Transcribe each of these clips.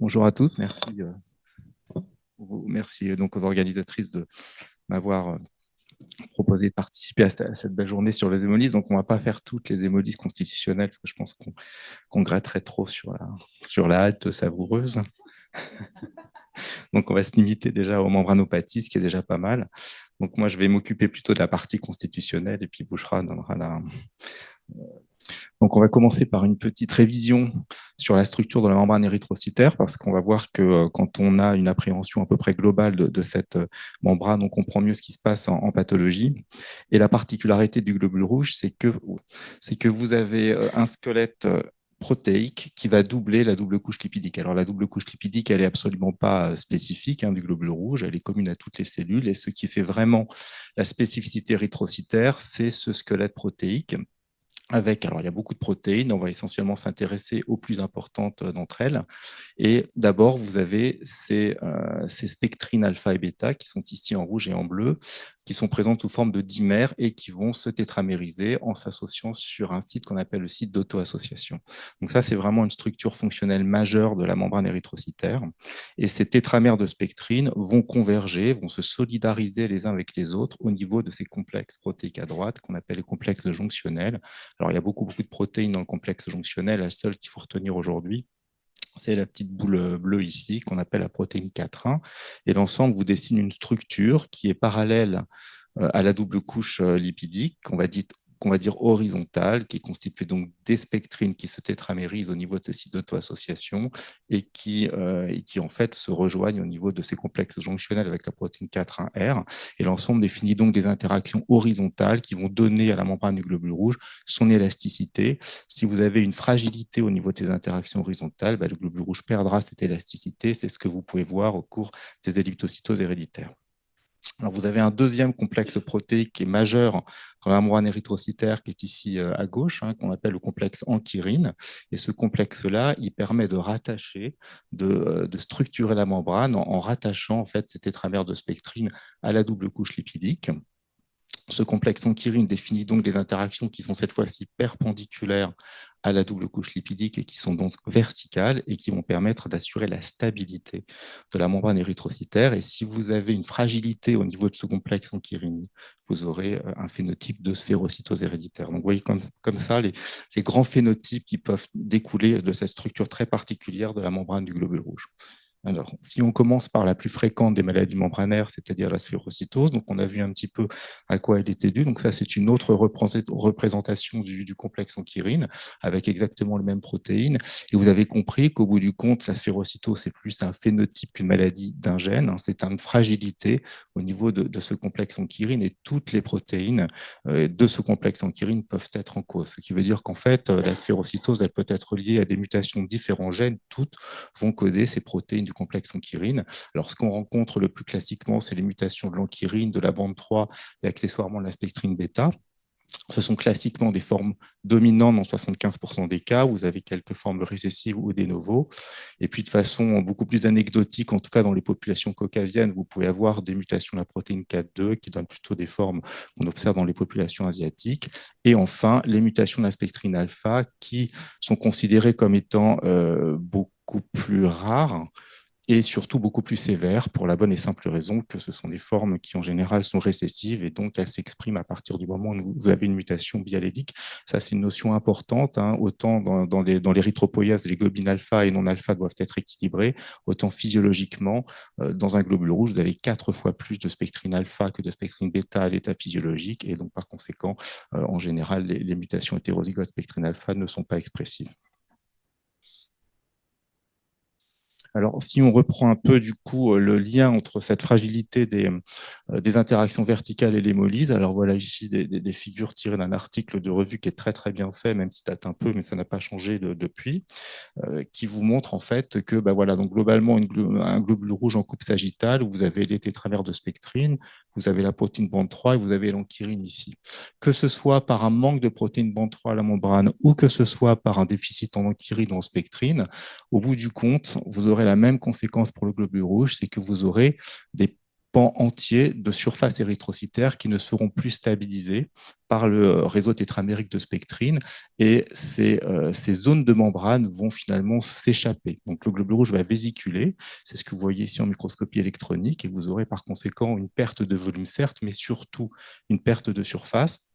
Bonjour à tous, merci donc aux organisatrices de m'avoir proposé de participer à cette belle journée sur les hémolystes. Donc on ne va pas faire toutes les hémolystes constitutionnelles parce que je pense qu'on gratterait trop sur la halte savoureuse. Donc on va se limiter déjà aux membranopathies, ce qui est déjà pas mal. Donc moi je vais m'occuper plutôt de la partie constitutionnelle et puis Bouchra donnera la, donc, on va commencer par une petite révision sur la structure de la membrane érythrocytaire, parce qu'on va voir que quand on a une appréhension à peu près globale de cette membrane, on comprend mieux ce qui se passe en pathologie. Et la particularité du globule rouge, c'est que vous avez un squelette protéique qui va doubler la double couche lipidique. Alors, la double couche lipidique, elle est absolument pas spécifique du globule rouge, elle est commune à toutes les cellules. Et ce qui fait vraiment la spécificité érythrocytaire, c'est ce squelette protéique alors il y a beaucoup de protéines, on va essentiellement s'intéresser aux plus importantes d'entre elles. Et d'abord, vous avez ces spectrines alpha et bêta qui sont ici en rouge et en bleu, qui sont présentes sous forme de dimères et qui vont se tétramériser en s'associant sur un site qu'on appelle le site d'auto-association. Donc ça, c'est vraiment une structure fonctionnelle majeure de la membrane érythrocytaire. Et ces tétramères de spectrines vont converger, vont se solidariser les uns avec les autres au niveau de ces complexes protéiques à droite qu'on appelle les complexes jonctionnels. Alors, il y a beaucoup de protéines dans le complexe jonctionnel. La seule qu'il faut retenir aujourd'hui, c'est la petite boule bleue ici, qu'on appelle la protéine 4,1. Et l'ensemble vous dessine une structure qui est parallèle à la double couche lipidique, qu'on va dire horizontale, qui est constituée donc des spectrines qui se tétramérisent au niveau de ces sites d'auto-association et qui en fait se rejoignent au niveau de ces complexes jonctionnels avec la protéine 4,1R. Et l'ensemble définit donc des interactions horizontales qui vont donner à la membrane du globule rouge son élasticité. Si vous avez une fragilité au niveau de ces interactions horizontales, le globule rouge perdra cette élasticité. C'est ce que vous pouvez voir au cours des elliptocytoses héréditaires. Alors, vous avez un deuxième complexe protéique qui est majeur dans la membrane érythrocytaire, qui est ici à gauche, qu'on appelle le complexe ankyrine. Et ce complexe-là, il permet de rattacher, de structurer la membrane en rattachant en fait ces tétramères de spectrine à la double couche lipidique. Ce complexe ankyrine définit donc des interactions qui sont cette fois-ci perpendiculaires à la double couche lipidique et qui sont donc verticales et qui vont permettre d'assurer la stabilité de la membrane érythrocytaire. Et si vous avez une fragilité au niveau de ce complexe ankyrine, vous aurez un phénotype de sphérocytose héréditaire. Donc, vous voyez comme ça les grands phénotypes qui peuvent découler de cette structure très particulière de la membrane du globule rouge. Alors, si on commence par la plus fréquente des maladies membranaires, c'est-à-dire la sphérocytose, donc on a vu un petit peu à quoi elle était due. Donc ça, c'est une autre représentation du complexe ankyrine avec exactement les mêmes protéines. Et vous avez compris qu'au bout du compte, la sphérocytose, c'est plus un phénotype qu'une maladie d'un gène. C'est une fragilité au niveau de ce complexe ankyrine et toutes les protéines de ce complexe ankyrine peuvent être en cause. Ce qui veut dire qu'en fait, la sphérocytose, elle peut être liée à des mutations de différents gènes. Toutes vont coder ces protéines du complexe ankyrine. Alors, ce qu'on rencontre le plus classiquement, c'est les mutations de l'ankyrine, de la bande 3 et accessoirement de la spectrine bêta. Ce sont classiquement des formes dominantes dans 75% des cas. Vous avez quelques formes récessives ou des novo. Et puis, de façon beaucoup plus anecdotique, en tout cas dans les populations caucasiennes, vous pouvez avoir des mutations de la protéine 4,2 qui donnent plutôt des formes qu'on observe dans les populations asiatiques. Et enfin, les mutations de la spectrine alpha qui sont considérées comme étant beaucoup plus rares et surtout beaucoup plus sévères pour la bonne et simple raison que ce sont des formes qui en général sont récessives et donc elles s'expriment à partir du moment où vous avez une mutation biallélique. Ça, c'est une notion importante. Autant dans l'érythropoïèse, les globines alpha et non alpha doivent être équilibrés, autant physiologiquement, dans un globule rouge, vous avez 4 fois plus de spectrine alpha que de spectrine bêta à l'état physiologique et donc par conséquent, en général, les mutations hétérozygotes spectrine alpha ne sont pas expressives. Alors, si on reprend un peu du coup le lien entre cette fragilité des interactions verticales et l'hémolyse, alors voilà ici des figures tirées d'un article de revue qui est très très bien fait, même si ça date un peu, mais ça n'a pas changé depuis, qui vous montre en fait que voilà, donc globalement un globule rouge en coupe sagittale, vous avez les tétramères de spectrine, vous avez la protéine bande 3 et vous avez l'ankyrine ici. Que ce soit par un manque de protéine bande 3 à la membrane ou que ce soit par un déficit en ankyrine ou en spectrine, au bout du compte, vous aurez la même conséquence pour le globule rouge, c'est que vous aurez des pans entiers de surface érythrocytaire qui ne seront plus stabilisés par le réseau tétramérique de spectrine et ces zones de membrane vont finalement s'échapper. Donc le globule rouge va vésiculer, c'est ce que vous voyez ici en microscopie électronique et vous aurez par conséquent une perte de volume certes, mais surtout une perte de surface.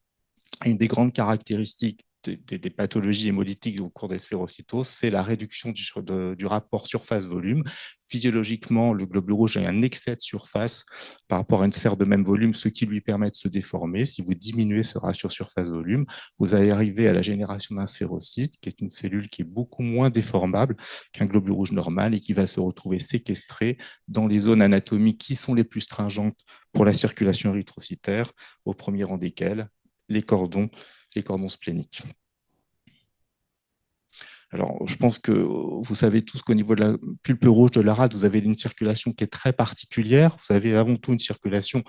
Une des grandes caractéristiques des pathologies hémolytiques au cours des sphérocytoses, c'est la réduction du rapport surface-volume. Physiologiquement, le globule rouge a un excès de surface par rapport à une sphère de même volume, ce qui lui permet de se déformer. Si vous diminuez ce ratio surface-volume, vous allez arriver à la génération d'un sphérocyte, qui est une cellule qui est beaucoup moins déformable qu'un globule rouge normal et qui va se retrouver séquestré dans les zones anatomiques qui sont les plus stringentes pour la circulation érythrocytaire, au premier rang desquelles les cordons spléniques. Alors, je pense que vous savez tous qu'au niveau de la pulpe rouge de la rate, vous avez une circulation qui est très particulière. Vous avez avant tout une circulation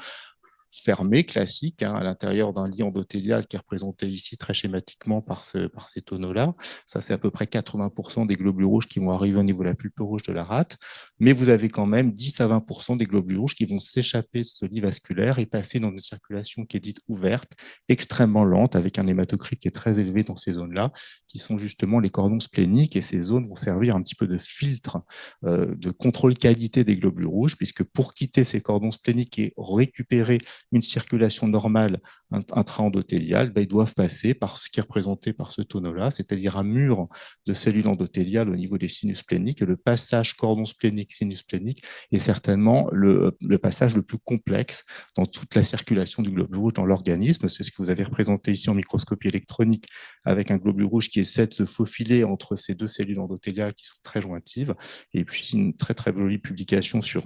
fermé, classique, à l'intérieur d'un lit endothélial qui est représenté ici très schématiquement par ces tonneaux-là. Ça, c'est à peu près 80% des globules rouges qui vont arriver au niveau de la pulpe rouge de la rate. Mais vous avez quand même 10 à 20% des globules rouges qui vont s'échapper de ce lit vasculaire et passer dans une circulation qui est dite ouverte, extrêmement lente, avec un hématocrit qui est très élevé dans ces zones-là, qui sont justement les cordons spléniques. Et ces zones vont servir un petit peu de filtre, de contrôle qualité des globules rouges, puisque pour quitter ces cordons spléniques et récupérer une circulation normale intra-endothéliale, ils doivent passer par ce qui est représenté par ce tonneau-là, c'est-à-dire un mur de cellules endothéliales au niveau des sinus spléniques. Et le passage cordon splénique, sinus splénique est certainement le passage le plus complexe dans toute la circulation du globule rouge dans l'organisme. C'est ce que vous avez représenté ici en microscopie électronique avec un globule rouge qui essaie de se faufiler entre ces deux cellules endothéliales qui sont très jointives. Et puis une très très jolie publication sur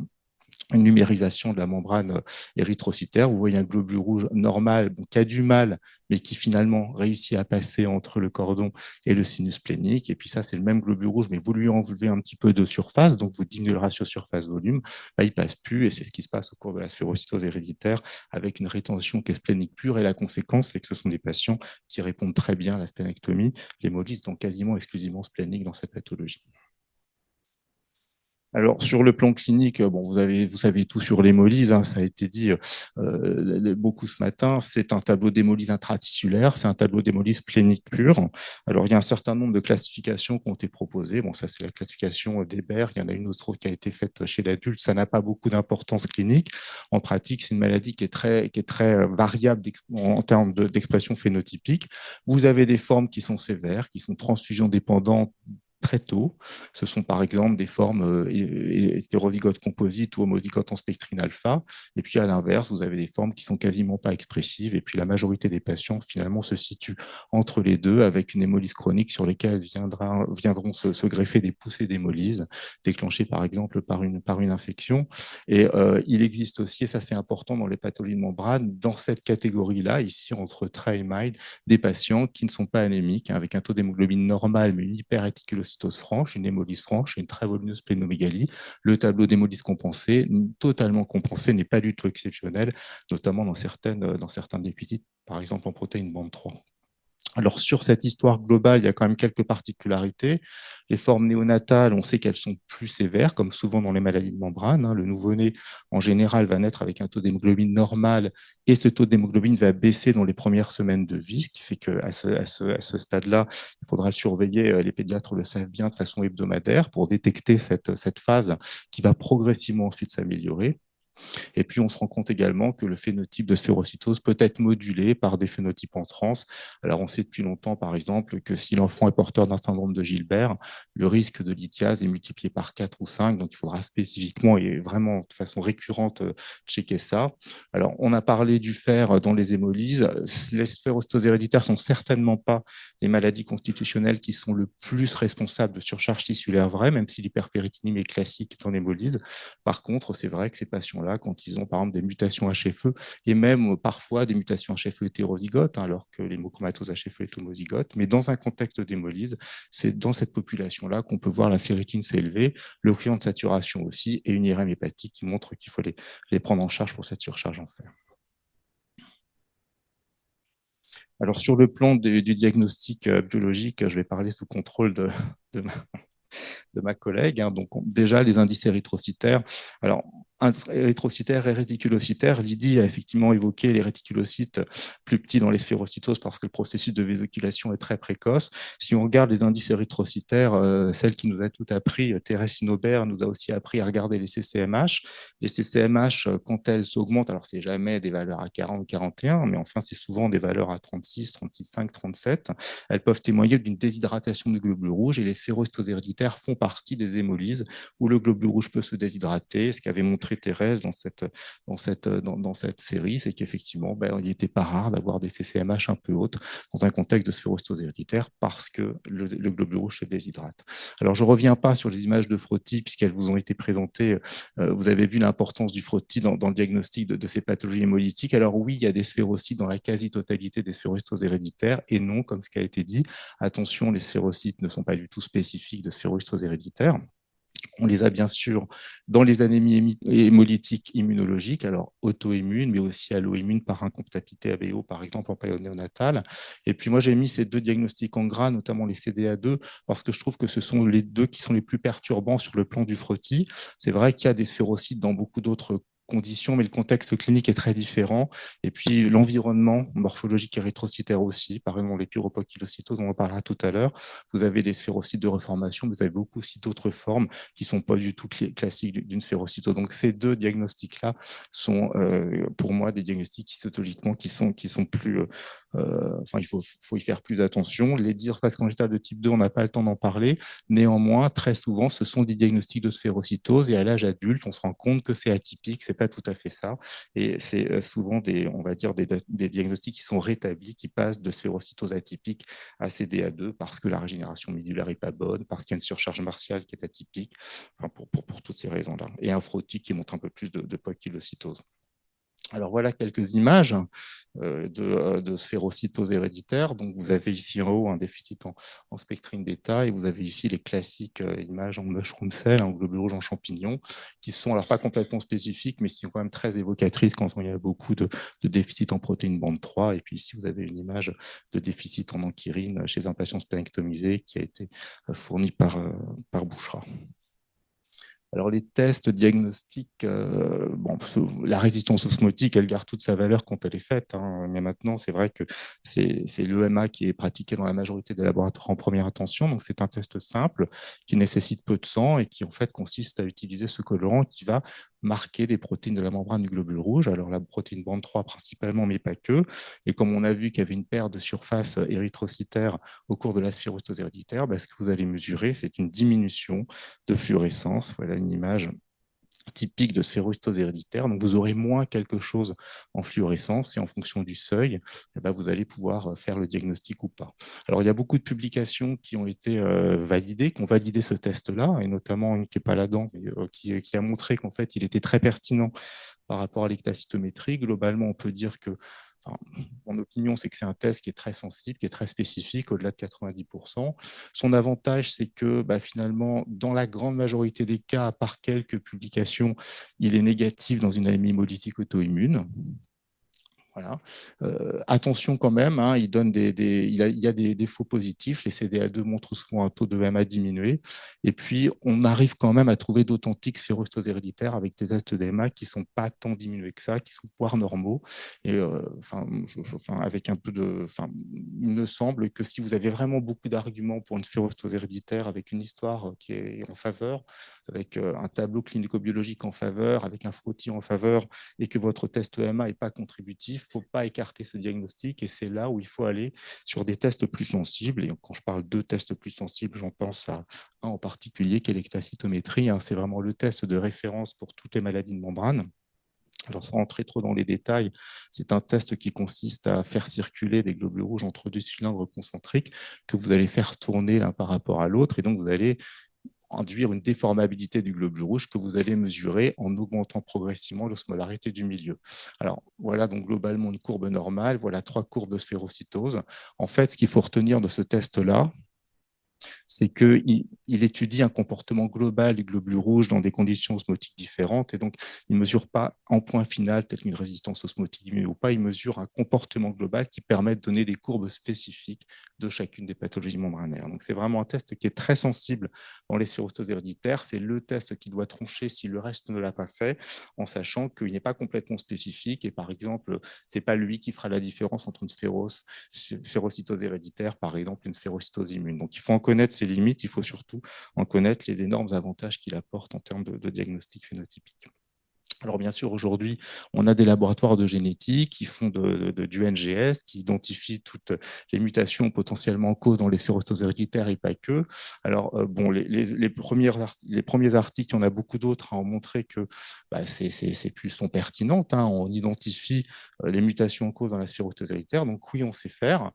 une numérisation de la membrane érythrocytaire. Vous voyez un globule rouge normal qui a du mal, mais qui finalement réussit à passer entre le cordon et le sinus splénique. Et puis ça, c'est le même globule rouge, mais vous lui enlevez un petit peu de surface, donc vous diminuez le ratio surface-volume, il passe plus, et c'est ce qui se passe au cours de la sphérocytose héréditaire, avec une rétention qui est splénique pure, et la conséquence, c'est que ce sont des patients qui répondent très bien à la splénectomie, l'hémolyse étant quasiment exclusivement splénique dans cette pathologie. Alors, sur le plan clinique, bon, vous savez tout sur l'hémolyse, hein, ça a été dit beaucoup ce matin. C'est un tableau d'hémolyse intratissulaire, c'est un tableau d'hémolyse splénique pure. Alors, il y a un certain nombre de classifications qui ont été proposées. Bon, ça, c'est la classification d'Hébert. Il y en a une autre qui a été faite chez l'adulte. Ça n'a pas beaucoup d'importance clinique. En pratique, c'est une maladie qui est très variable en termes d'expression phénotypique. Vous avez des formes qui sont sévères, qui sont transfusion dépendantes très tôt. Ce sont par exemple des formes hétérozygotes composites ou homozygotes en spectrine alpha. Et puis à l'inverse, vous avez des formes qui sont quasiment pas expressives. Et puis la majorité des patients finalement se situent entre les deux avec une hémolyse chronique sur lesquelles viendront se greffer des poussées d'hémolyse déclenchées par exemple par une infection. Et il existe aussi, et ça c'est important dans les pathologies de membrane, dans cette catégorie-là, ici entre très et mild, des patients qui ne sont pas anémiques, avec un taux d'hémoglobine normal, mais une hyperréticulocytose franche, une hémolyse franche et une très volumineuse splénomégalie. Le tableau d'hémolyse compensée, totalement compensé, n'est pas du tout exceptionnel, notamment dans certains déficits, par exemple en protéines bande 3. Alors, sur cette histoire globale, il y a quand même quelques particularités. Les formes néonatales, on sait qu'elles sont plus sévères, comme souvent dans les maladies de membrane. Le nouveau-né, en général, va naître avec un taux d'hémoglobine normal et ce taux d'hémoglobine va baisser dans les premières semaines de vie, ce qui fait qu'à ce stade-là, il faudra le surveiller. Les pédiatres le savent bien de façon hebdomadaire pour détecter cette phase qui va progressivement ensuite s'améliorer. Et puis, on se rend compte également que le phénotype de sphérocytose peut être modulé par des phénotypes en trans. Alors, on sait depuis longtemps, par exemple, que si l'enfant est porteur d'un syndrome de Gilbert, le risque de lithiase est multiplié par 4 ou 5. Donc, il faudra spécifiquement et vraiment de façon récurrente checker ça. Alors, on a parlé du fer dans les hémolyses. Les sphérocytoses héréditaires sont certainement pas les maladies constitutionnelles qui sont le plus responsables de surcharge tissulaire vraie, même si l'hyperféritinémie est classique dans l'hémolyse. Par contre, c'est vrai que ces patients-là, quand ils ont par exemple des mutations HFE et même parfois des mutations HFE hétérozygotes, alors que l'hémochromatose HFE est homozygote, mais dans un contexte d'hémolyse, c'est dans cette population-là qu'on peut voir la ferritine s'élever, l'oxygène de saturation aussi, et une IRM hépatique qui montre qu'il faut les prendre en charge pour cette surcharge en fer. Alors, sur le plan du diagnostic biologique, je vais parler sous contrôle de ma collègue. Donc, déjà, les indices érythrocytaires. Alors, érythrocytaires et réticulocytaires. Lydie a effectivement évoqué les réticulocytes plus petits dans les sphérocytoses parce que le processus de vésiculation est très précoce. Si on regarde les indices érythrocytaires, celle qui nous a tout appris, Thérèse Sinobert, nous a aussi appris à regarder les CCMH. Les CCMH, quand elles s'augmentent, alors c'est jamais des valeurs à 40 ou 41, mais enfin c'est souvent des valeurs à 36, 36,5, 37. Elles peuvent témoigner d'une déshydratation du globule rouge et les sphérocytoses héréditaires font partie des hémolyses où le globule rouge peut se déshydrater. Ce qu'avait montré Thérèse dans cette série, c'est qu'effectivement, il n'était pas rare d'avoir des CCMH un peu hautes dans un contexte de sphérocytose héréditaire parce que le globule rouge se déshydrate. Alors, je ne reviens pas sur les images de frottis puisqu'elles vous ont été présentées. Vous avez vu l'importance du frottis dans le diagnostic de ces pathologies hémolytiques. Alors oui, il y a des sphérocytes dans la quasi-totalité des sphérocytoses héréditaires et non, comme ce qui a été dit, attention, les sphérocytes ne sont pas du tout spécifiques de sphérocytose héréditaire. On les a bien sûr dans les anémies hémolytiques immunologiques, alors auto-immunes, mais aussi allo-immunes par incompatibilité ABO, par exemple en période néonatale. Et puis moi, j'ai mis ces deux diagnostics en gras, notamment les CDA2, parce que je trouve que ce sont les deux qui sont les plus perturbants sur le plan du frottis. C'est vrai qu'il y a des sphérocytes dans beaucoup d'autres conditions, mais le contexte clinique est très différent. Et puis l'environnement morphologique érythrocytaire aussi, par exemple les pyropogylocytoses, on en parlera tout à l'heure. Vous avez des sphérocytes de reformation, mais vous avez beaucoup aussi d'autres formes qui ne sont pas du tout classiques d'une sphérocytose. Donc ces deux diagnostics-là sont pour moi des diagnostics histologiquement qui sont plus... enfin, il faut y faire plus attention. Les dysplases congénitales de type 2, on n'a pas le temps d'en parler. Néanmoins, très souvent, ce sont des diagnostics de sphérocytose et à l'âge adulte, on se rend compte que c'est atypique, c'est pas tout à fait ça. Et c'est souvent on va dire, des diagnostics qui sont rétablis, qui passent de sphérocytose atypique à CDA2 parce que la régénération médulaire n'est pas bonne, parce qu'il y a une surcharge martiale qui est atypique, enfin pour toutes ces raisons-là. Et un frottis qui montre un peu plus de poikilocytose. Alors voilà quelques images de sphérocytose héréditaire. Donc vous avez ici en haut un déficit en spectrine bêta et vous avez ici les classiques images en mushroom cell, en globule rouge en champignon, qui sont alors pas complètement spécifiques, mais qui sont quand même très évocatrices quand il y a beaucoup de déficit en protéine bande 3. Et puis ici vous avez une image de déficit en anchyrine chez un patient splénectomisé qui a été fourni par Bouchra. Alors, les tests diagnostiques, bon, la résistance osmotique, elle garde toute sa valeur quand elle est faite, hein, mais maintenant, c'est vrai que c'est l'EMA qui est pratiqué dans la majorité des laboratoires en première intention. Donc, c'est un test simple qui nécessite peu de sang et qui, en fait, consiste à utiliser ce colorant qui va marquer des protéines de la membrane du globule rouge. Alors, la protéine bande 3 principalement, mais pas que. Et comme on a vu qu'il y avait une perte de surface érythrocytaire au cours de la sphérocytose héréditaire, ce que vous allez mesurer, c'est une diminution de fluorescence. Voilà une image typique de sphérocytose héréditaire. Donc, vous aurez moins quelque chose en fluorescence et en fonction du seuil, vous allez pouvoir faire le diagnostic ou pas. Alors, il y a beaucoup de publications qui ont été validées, qui ont validé ce test-là, et notamment une qui n'est pas là-dedans, mais qui a montré qu'en fait, il était très pertinent par rapport à l'ectacytométrie. Globalement, on peut dire que Enfin, mon opinion, c'est que c'est un test qui est très sensible, qui est très spécifique, au-delà de 90%. Son avantage, c'est que finalement, dans la grande majorité des cas, à part quelques publications, il est négatif dans une anémie hémolytique auto-immune. Voilà. Attention quand même, hein, il y a des défauts positifs. Les CDA2 montrent souvent un taux de MA diminué. Et puis, on arrive quand même à trouver d'authentiques sphérocytoses héréditaires avec des tests d'EMA qui ne sont pas tant diminués que ça, qui sont voire normaux. Et avec un peu de. Il me semble que si vous avez vraiment beaucoup d'arguments pour une sphérocytose héréditaire avec une histoire qui est en faveur, avec un tableau clinico-biologique en faveur, avec un frottis en faveur, et que votre test EMA n'est pas contributif, il ne faut pas écarter ce diagnostic et c'est là où il faut aller sur des tests plus sensibles. Et quand je parle de tests plus sensibles, j'en pense à un en particulier qui est l'ectacytométrie. C'est vraiment le test de référence pour toutes les maladies de membrane. Alors, sans rentrer trop dans les détails, c'est un test qui consiste à faire circuler des globules rouges entre deux cylindres concentriques que vous allez faire tourner l'un par rapport à l'autre. Et donc, vous allez induire une déformabilité du globule rouge que vous allez mesurer en augmentant progressivement l'osmolarité du milieu. Alors, voilà donc globalement une courbe normale. Voilà 3 courbes de sphérocytose. En fait, ce qu'il faut retenir de ce test-là, c'est qu'il étudie un comportement global du globule rouge dans des conditions osmotiques différentes, et donc il ne mesure pas en point final, tel qu'une résistance osmotique diminuée ou pas, il mesure un comportement global qui permet de donner des courbes spécifiques de chacune des pathologies membranaires. Donc c'est vraiment un test qui est très sensible dans les sphérocytoses héréditaires, c'est le test qui doit trancher si le reste ne l'a pas fait, en sachant qu'il n'est pas complètement spécifique, et par exemple, ce n'est pas lui qui fera la différence entre une sphérocytose héréditaire, par exemple, une sphérocytose immune. Donc il faut en connaître ses limites, il faut surtout en connaître les énormes avantages qu'il apporte en termes de diagnostic phénotypique. Alors bien sûr, aujourd'hui, on a des laboratoires de génétique qui font du NGS, qui identifient toutes les mutations potentiellement en cause dans les sphérocytoses héréditaires et pas que. Alors bon, les premiers articles, il y en a beaucoup d'autres, ont montré que ces puces sont pertinentes. On identifie les mutations en cause dans la sphérocytose héréditaire, donc oui, on sait faire.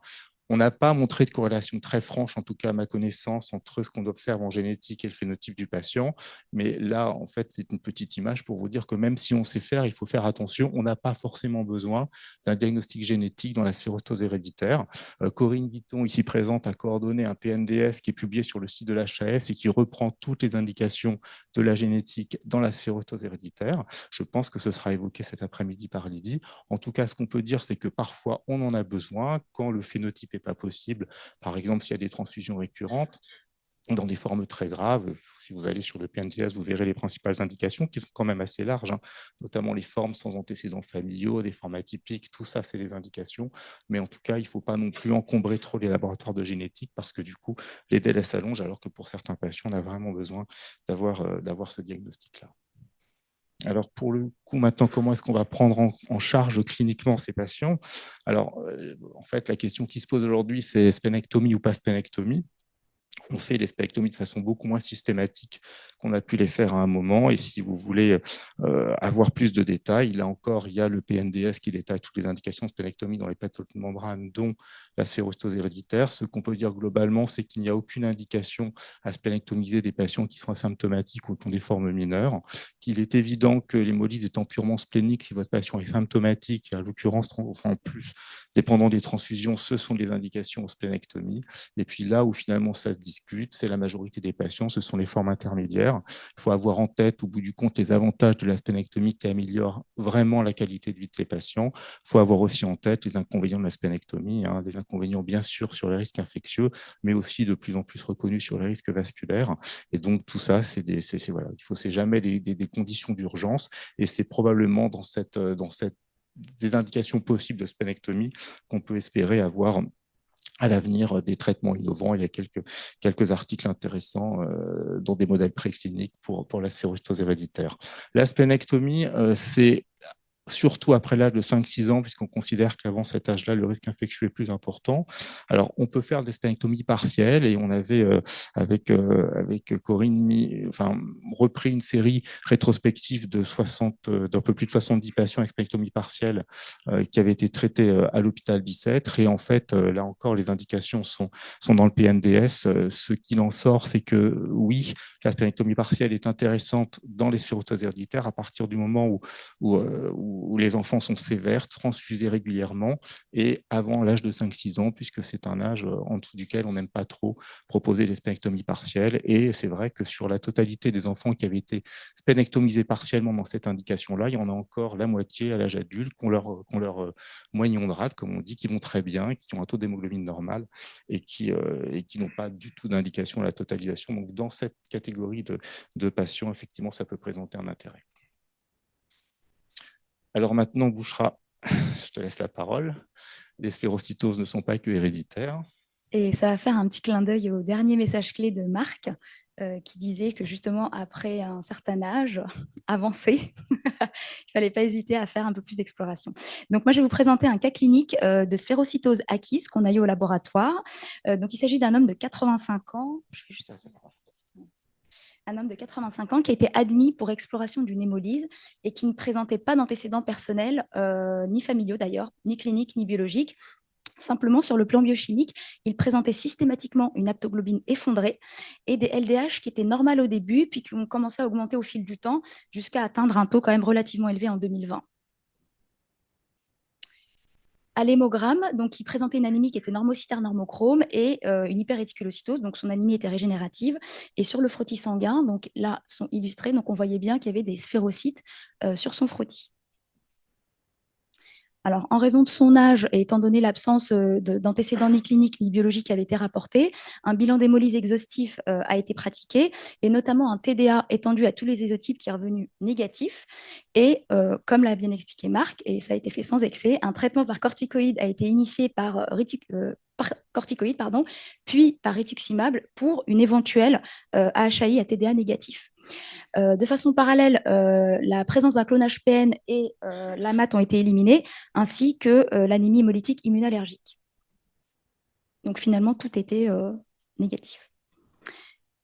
On n'a pas montré de corrélation très franche, en tout cas à ma connaissance, entre ce qu'on observe en génétique et le phénotype du patient. Mais là, en fait, c'est une petite image pour vous dire que même si on sait faire, il faut faire attention. On n'a pas forcément besoin d'un diagnostic génétique dans la sphérocytose héréditaire. Corinne Guiton, ici présente, a coordonné un PNDS qui est publié sur le site de l'HAS et qui reprend toutes les indications de la génétique dans la sphérocytose héréditaire. Je pense que ce sera évoqué cet après-midi par Lydie. En tout cas, ce qu'on peut dire, c'est que parfois, on en a besoin quand le phénotype n'est pas possible. Par exemple, s'il y a des transfusions récurrentes, dans des formes très graves. Si vous allez sur le PNDS, vous verrez les principales indications qui sont quand même assez larges, notamment les formes sans antécédents familiaux, des formes atypiques, tout ça, c'est les indications. Mais en tout cas, il ne faut pas non plus encombrer trop les laboratoires de génétique parce que du coup, les délais s'allongent alors que pour certains patients, on a vraiment besoin d'avoir ce diagnostic-là. Alors, pour le coup, maintenant, comment est-ce qu'on va prendre en charge cliniquement ces patients? Alors, en fait, la question qui se pose aujourd'hui, c'est spénectomie ou pas spénectomie. On fait les spélectomies de façon beaucoup moins systématique qu'on a pu les faire à un moment. Et si vous voulez avoir plus de détails, là encore, il y a le PNDS qui détaille toutes les indications de spélectomie dans les pathologies de membrane, dont la sphérocytose héréditaire. Ce qu'on peut dire globalement, c'est qu'il n'y a aucune indication à spélectomiser des patients qui sont asymptomatiques ou qui ont des formes mineures, qu'il est évident que l'hémolyse étant purement splénique, si votre patient est symptomatique, et en l'occurrence, enfin, en plus, dépendant des transfusions, ce sont des indications aux splénectomies. Et puis là où finalement ça se discute, c'est la majorité des patients, ce sont les formes intermédiaires. Il faut avoir en tête, au bout du compte, les avantages de la splénectomie qui améliorent vraiment la qualité de vie de ces patients. Il faut avoir aussi en tête les inconvénients de la splénectomie, les inconvénients bien sûr sur les risques infectieux, mais aussi de plus en plus reconnus sur les risques vasculaires. Et donc tout ça, voilà, il faut c'est jamais des conditions d'urgence, et c'est probablement dans des indications possibles de splénectomie qu'on peut espérer avoir à l'avenir des traitements innovants. Il y a quelques articles intéressants dans des modèles précliniques pour la sphérocytose héréditaire. La splénectomie, c'est surtout après l'âge de 5-6 ans, puisqu'on considère qu'avant cet âge-là, le risque infectieux est plus important. Alors, on peut faire des splénectomies partielles, et on avait, avec Corinne, repris une série rétrospective d'un peu plus de 70 patients avec splénectomie partielle qui avaient été traités à l'hôpital Bicêtre. Et en fait, là encore, les indications sont dans le PNDS. Ce qu'il en sort, c'est que oui, la splénectomie partielle est intéressante dans les sphérocytoses héréditaires à partir du moment où les enfants sont sévères, transfusés régulièrement et avant l'âge de 5-6 ans, puisque c'est un âge en dessous duquel on n'aime pas trop proposer les splénectomies partielles. Et c'est vrai que sur la totalité des enfants qui avaient été splénectomisés partiellement dans cette indication-là, il y en a encore la moitié à l'âge adulte qui ont leur moignon de rate, comme on dit, qui vont très bien, qui ont un taux d'hémoglobine normal et qui n'ont pas du tout d'indication à la totalisation. Donc, dans cette catégorie de patients, effectivement, ça peut présenter un intérêt. Alors maintenant, Bouchra, je te laisse la parole. Les sphérocytoses ne sont pas que héréditaires. Et ça va faire un petit clin d'œil au dernier message clé de Marc, qui disait que justement, après un certain âge avancé, il ne fallait pas hésiter à faire un peu plus d'exploration. Donc moi, je vais vous présenter un cas clinique de sphérocytose acquise qu'on a eu au laboratoire. Donc il s'agit d'un homme de 85 ans. Je vais juste un homme de 85 ans qui a été admis pour exploration d'une hémolyse et qui ne présentait pas d'antécédents personnels, ni familiaux d'ailleurs, ni cliniques, ni biologiques. Simplement, sur le plan biochimique, il présentait systématiquement une haptoglobine effondrée et des LDH qui étaient normales au début, puis qui ont commencé à augmenter au fil du temps jusqu'à atteindre un taux quand même relativement élevé en 2020. à l'hémogramme, donc qui présentait une anémie qui était normocytaire normochrome et une hyperréticulocytose, donc son anémie était régénérative. Et sur le frottis sanguin, donc là sont illustrés, donc on voyait bien qu'il y avait des sphérocytes sur son frottis. Alors, en raison de son âge et étant donné l'absence d'antécédents ni cliniques ni biologiques qui avaient été rapportés, un bilan d'hémolyse exhaustif a été pratiqué et notamment un TDA étendu à tous les ésotypes qui est revenu négatif. Et comme l'a bien expliqué Marc, et ça a été fait sans excès, un traitement par corticoïde a été initié par corticoïde, puis par rituximab pour une éventuelle AHAI à TDA négatif. De façon parallèle, la présence d'un clonage PN et la MAT ont été éliminés, ainsi que l'anémie hémolytique immunallergique. Donc finalement, tout était négatif.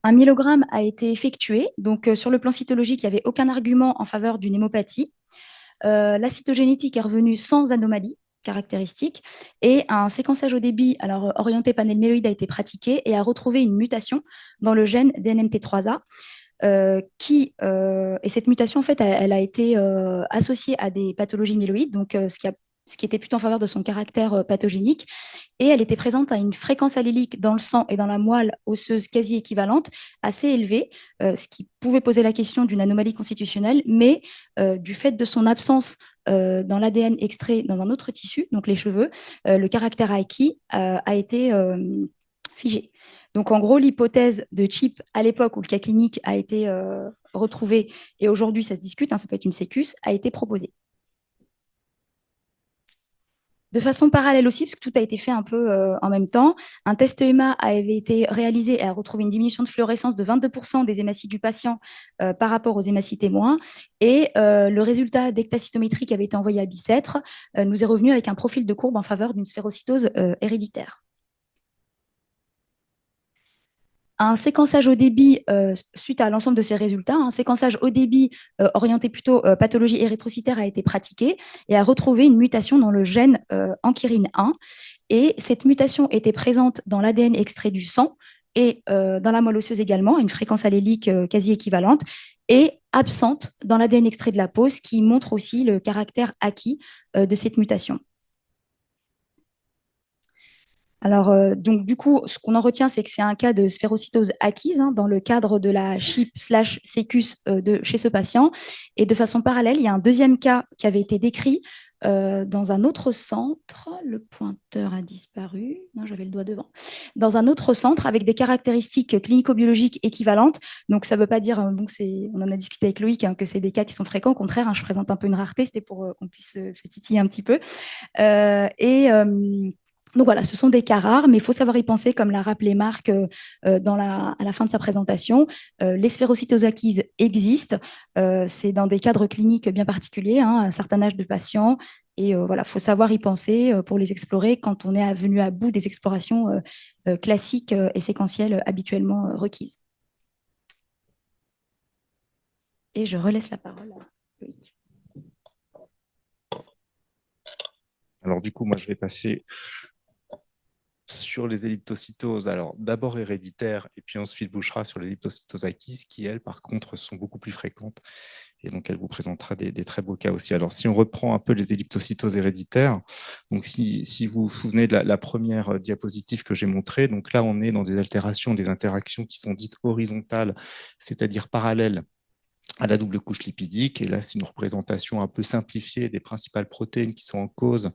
Un myélogramme a été effectué. Donc sur le plan cytologique, il n'y avait aucun argument en faveur d'une hémopathie. La cytogénétique est revenue sans anomalie caractéristique et un séquençage au débit orienté panel méloïde a été pratiqué et a retrouvé une mutation dans le gène DNMT3A. Et cette mutation, en fait, elle a été associée à des pathologies myéloïdes, donc ce qui était plutôt en faveur de son caractère pathogénique. Et elle était présente à une fréquence allélique dans le sang et dans la moelle osseuse quasi équivalente, assez élevée, ce qui pouvait poser la question d'une anomalie constitutionnelle, mais du fait de son absence dans l'ADN extrait dans un autre tissu, donc les cheveux, le caractère acquis a été figé. Donc, en gros, l'hypothèse de chip à l'époque où le cas clinique a été retrouvé, et aujourd'hui ça se discute, ça peut être une sécus, a été proposée. De façon parallèle aussi, parce que tout a été fait un peu en même temps, un test EMA avait été réalisé et a retrouvé une diminution de fluorescence de 22% des hématies du patient par rapport aux hématies témoins. Et le résultat d'ectacytométrie qui avait été envoyé à Bicêtre nous est revenu avec un profil de courbe en faveur d'une sphérocytose héréditaire. Un séquençage au débit, suite à l'ensemble de ces résultats, un séquençage au débit orienté plutôt pathologie érythrocytaire a été pratiqué et a retrouvé une mutation dans le gène ankyrine 1. Et cette mutation était présente dans l'ADN extrait du sang et dans la moelle osseuse également, à une fréquence allélique quasi équivalente, et absente dans l'ADN extrait de la peau, ce qui montre aussi le caractère acquis de cette mutation. Alors, donc, du coup, ce qu'on en retient, c'est que c'est un cas de sphérocytose acquise dans le cadre de la CHIP/sécus chez ce patient. Et de façon parallèle, il y a un deuxième cas qui avait été décrit dans un autre centre. Le pointeur a disparu. Non, j'avais le doigt devant. Dans un autre centre avec des caractéristiques clinico-biologiques équivalentes. Donc, ça ne veut pas dire, on en a discuté avec Loïc, que c'est des cas qui sont fréquents. Au contraire, je présente un peu une rareté. C'était pour qu'on puisse se titiller un petit peu. Donc voilà, ce sont des cas rares, mais il faut savoir y penser, comme l'a rappelé Marc à la fin de sa présentation. Les sphérocytoses acquises existent. C'est dans des cadres cliniques bien particuliers, un certain âge de patient. Et voilà, il faut savoir y penser pour les explorer quand on est venu à bout des explorations classiques et séquentielles habituellement requises. Et je relaisse la parole à Loïc. Alors du coup, moi, je vais passer sur les elliptocytoses, alors d'abord héréditaires et puis ensuite Bouchra sur les elliptocytoses acquises qui, elles, par contre, sont beaucoup plus fréquentes. Et donc, elle vous présentera des très beaux cas aussi. Alors, si on reprend un peu les elliptocytoses héréditaires, donc si vous vous souvenez de la première diapositive que j'ai montrée, donc là, on est dans des altérations, des interactions qui sont dites horizontales, c'est-à-dire parallèles à la double couche lipidique. Et là, c'est une représentation un peu simplifiée des principales protéines qui sont en cause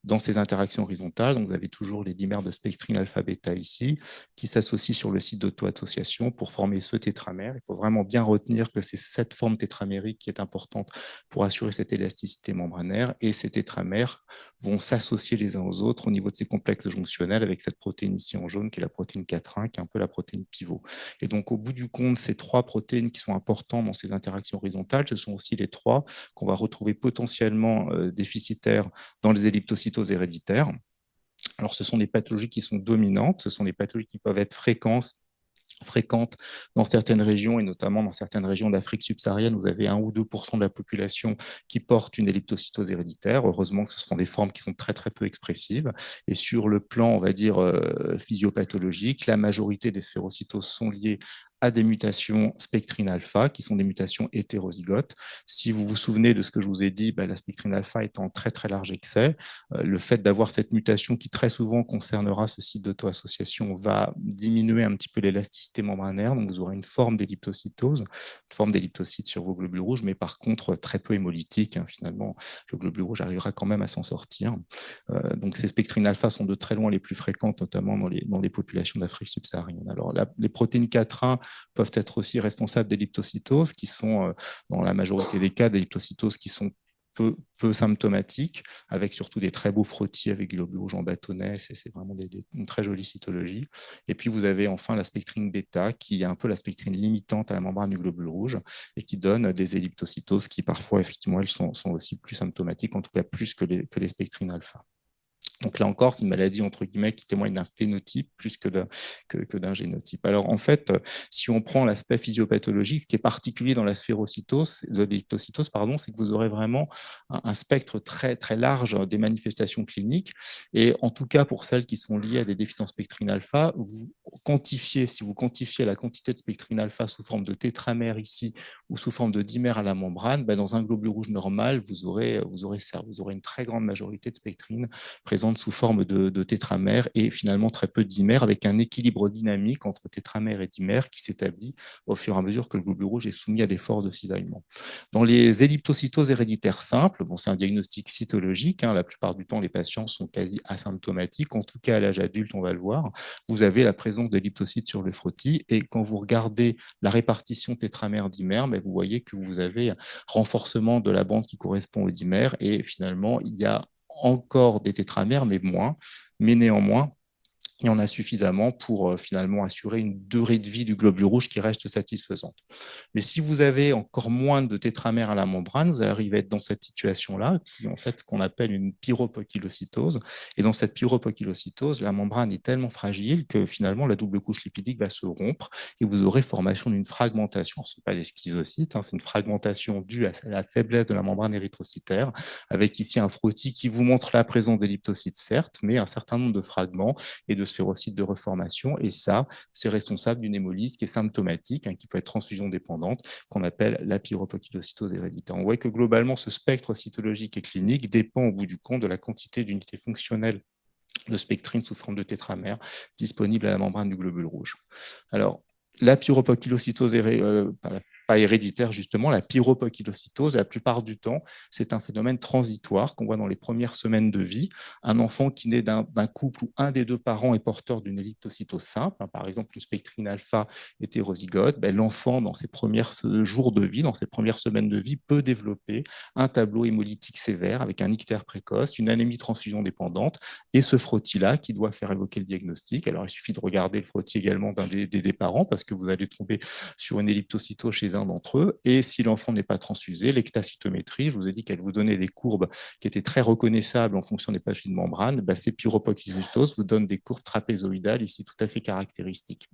dans ces interactions horizontales. Donc, vous avez toujours les dimères de spectrine alpha-bêta ici, qui s'associent sur le site d'auto-association pour former ce tétramère. Il faut vraiment bien retenir que c'est cette forme tétramérique qui est importante pour assurer cette élasticité membranaire. Et ces tétramères vont s'associer les uns aux autres au niveau de ces complexes jonctionnels avec cette protéine ici en jaune, qui est la protéine 4,1, qui est un peu la protéine pivot. Et donc, au bout du compte, ces trois protéines qui sont importantes dans ces interactions horizontales, ce sont aussi les trois qu'on va retrouver potentiellement déficitaires dans les elliptocytoses héréditaires. Alors, ce sont des pathologies qui sont dominantes, ce sont des pathologies qui peuvent être fréquentes dans certaines régions, et notamment dans certaines régions d'Afrique subsaharienne, vous avez 1 ou 2% de la population qui porte une elliptocytose héréditaire. Heureusement que ce sont des formes qui sont très très peu expressives. Et sur le plan, on va dire, physiopathologique, la majorité des sphérocytoses sont liées à des mutations spectrine alpha, qui sont des mutations hétérozygotes. Si vous vous souvenez de ce que je vous ai dit, la spectrine alpha est en très très large excès. Le fait d'avoir cette mutation qui très souvent concernera ce site d'auto-association va diminuer un petit peu l'élasticité membranaire, donc vous aurez une forme d'elliptocytose, une forme d'elliptocyte sur vos globules rouges, mais par contre très peu hémolytique. Finalement, le globule rouge arrivera quand même à s'en sortir. Donc ces spectrines alpha sont de très loin les plus fréquentes, notamment dans les populations d'Afrique subsaharienne. Alors les protéines 4A peuvent être aussi responsables d'elliptocytoses, qui sont dans la majorité des cas d'elliptocytoses qui sont peu symptomatiques, avec surtout des très beaux frottis avec globules rouges en bâtonnet. C'est vraiment une très jolie cytologie. Et puis vous avez enfin la spectrine bêta, qui est un peu la spectrine limitante à la membrane du globule rouge et qui donne des elliptocytoses qui parfois, effectivement, elles sont aussi plus symptomatiques, en tout cas plus que les spectrines alpha. Donc là encore, c'est une maladie entre guillemets qui témoigne d'un phénotype plus que d'un génotype. Alors en fait, si on prend l'aspect physiopathologique, ce qui est particulier dans la sphérocytose, de l'elliptocytose, c'est que vous aurez vraiment un spectre très très large des manifestations cliniques. Et en tout cas pour celles qui sont liées à des déficiences spectrine alpha, si vous quantifiez la quantité de spectrine alpha sous forme de tétramère ici ou sous forme de dimère à la membrane, dans un globule rouge normal, vous aurez une très grande majorité de spectrine présente sous forme de tétramère et finalement très peu dimère, avec un équilibre dynamique entre tétramère et dimère qui s'établit au fur et à mesure que le globule rouge est soumis à l'effort de cisaillement. Dans les elliptocytoses héréditaires simples, c'est un diagnostic cytologique, la plupart du temps les patients sont quasi asymptomatiques, en tout cas à l'âge adulte on va le voir, vous avez la présence d'elliptocytes sur le frottis et quand vous regardez la répartition tétramère-dimère, vous voyez que vous avez renforcement de la bande qui correspond au dimère et finalement il y a encore des tétramères, mais moins. Mais néanmoins, il y en a suffisamment pour finalement assurer une durée de vie du globule rouge qui reste satisfaisante. Mais si vous avez encore moins de tétramères à la membrane, vous arrivez à être dans cette situation-là, qui est en fait ce qu'on appelle une pyropokylocytose. Et dans cette pyropokylocytose, la membrane est tellement fragile que finalement la double couche lipidique va se rompre et vous aurez formation d'une fragmentation. Ce ne sont pas des schizocytes, c'est une fragmentation due à la faiblesse de la membrane érythrocytaire, avec ici un frottis qui vous montre la présence d'elliptocytes, certes, mais un certain nombre de fragments et de sphérocytes de reformation. Et ça, c'est responsable d'une hémolyse qui est symptomatique, qui peut être transfusion dépendante, qu'on appelle la pyropokylocytose héréditaire. On voit que globalement, ce spectre cytologique et clinique dépend au bout du compte de la quantité d'unités fonctionnelles de spectrine sous forme de tétramère disponible à la membrane du globule rouge. Alors, la pyropokylocytose pas héréditaire, justement, la pyropokylocytose, la plupart du temps, c'est un phénomène transitoire qu'on voit dans les premières semaines de vie. Un enfant qui naît d'un couple où un des deux parents est porteur d'une elliptocytose simple, par exemple une spectrine alpha hétérozygote, l'enfant, dans ses premiers jours de vie, dans ses premières semaines de vie, peut développer un tableau hémolytique sévère avec un ictère précoce, une anémie transfusion dépendante, et ce frottis-là qui doit faire évoquer le diagnostic. Alors, il suffit de regarder le frottis également d'un des parents parce que vous allez tomber sur une elliptocytose chez un d'entre eux. Et si l'enfant n'est pas transfusé, l'ectacytométrie, je vous ai dit qu'elle vous donnait des courbes qui étaient très reconnaissables en fonction des pages de membrane. Ces pyropokylocytoses vous donnent des courbes trapézoïdales ici tout à fait caractéristiques.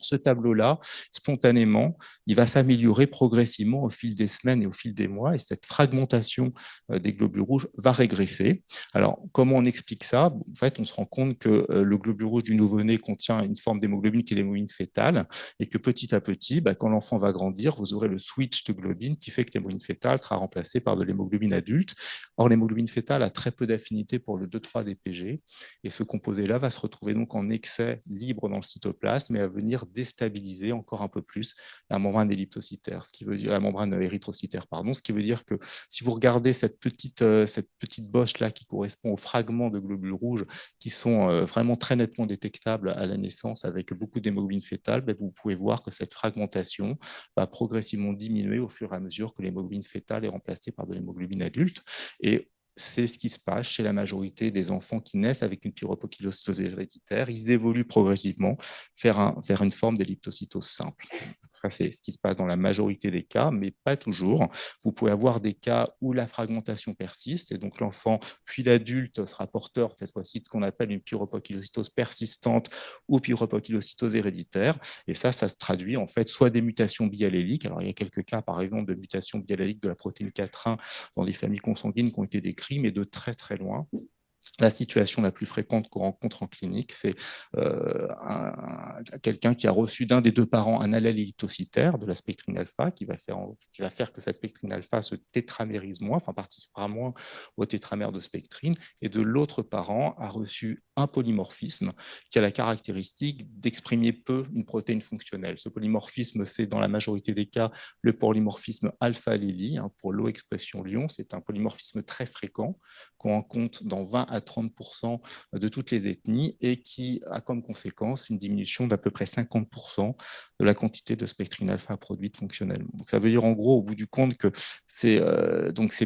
Ce tableau-là, spontanément, il va s'améliorer progressivement au fil des semaines et au fil des mois, et cette fragmentation des globules rouges va régresser. Alors, comment on explique ça? En fait, on se rend compte que le globule rouge du nouveau-né contient une forme d'hémoglobine qui est l'hémoglobine fétale, et que petit à petit, quand l'enfant va grandir, vous aurez le switch de globine qui fait que l'hémoglobine fétale sera remplacée par de l'hémoglobine adulte. Or, l'hémoglobine fétale a très peu d'affinité pour le 2,3-DPG, et ce composé-là va se retrouver donc en excès libre dans le cytoplasme et à venir déstabiliser encore un peu plus la membrane elliptocytaire, ce qui veut dire la membrane érythrocytaire, ce qui veut dire que si vous regardez cette petite bosse là qui correspond aux fragments de globules rouges qui sont vraiment très nettement détectables à la naissance avec beaucoup d'hémoglobine fétale, vous pouvez voir que cette fragmentation va progressivement diminuer au fur et à mesure que l'hémoglobine fétale est remplacée par de l'hémoglobine adulte. Et c'est ce qui se passe chez la majorité des enfants qui naissent avec une pyropokylocytose héréditaire. Ils évoluent progressivement vers une forme d'elliptocytose simple. Ça, c'est ce qui se passe dans la majorité des cas, mais pas toujours. Vous pouvez avoir des cas où la fragmentation persiste, et donc l'enfant, puis l'adulte, sera porteur cette fois-ci de ce qu'on appelle une pyropokylocytose persistante ou pyropokylocytose héréditaire. Et ça se traduit en fait soit des mutations bialléliques. Alors, il y a quelques cas, par exemple, de mutations bialléliques de la protéine 4,1 dans les familles consanguines qui ont été décrits, mais de très très loin. La situation la plus fréquente qu'on rencontre en clinique, c'est quelqu'un qui a reçu d'un des deux parents un allèle elliptocytaire de la spectrine alpha qui va faire que cette spectrine alpha se tétramérise moins, enfin participera moins au tétramère de spectrine, et de l'autre parent a reçu un polymorphisme qui a la caractéristique d'exprimer peu une protéine fonctionnelle. Ce polymorphisme, c'est dans la majorité des cas le polymorphisme alpha-allélie, pour l'eau expression Lyon. C'est un polymorphisme très fréquent qu'on rencontre dans 20 à 30% de toutes les ethnies et qui a comme conséquence une diminution d'à peu près 50% de la quantité de spectrine alpha produite fonctionnellement. Donc, ça veut dire en gros, au bout du compte, que ces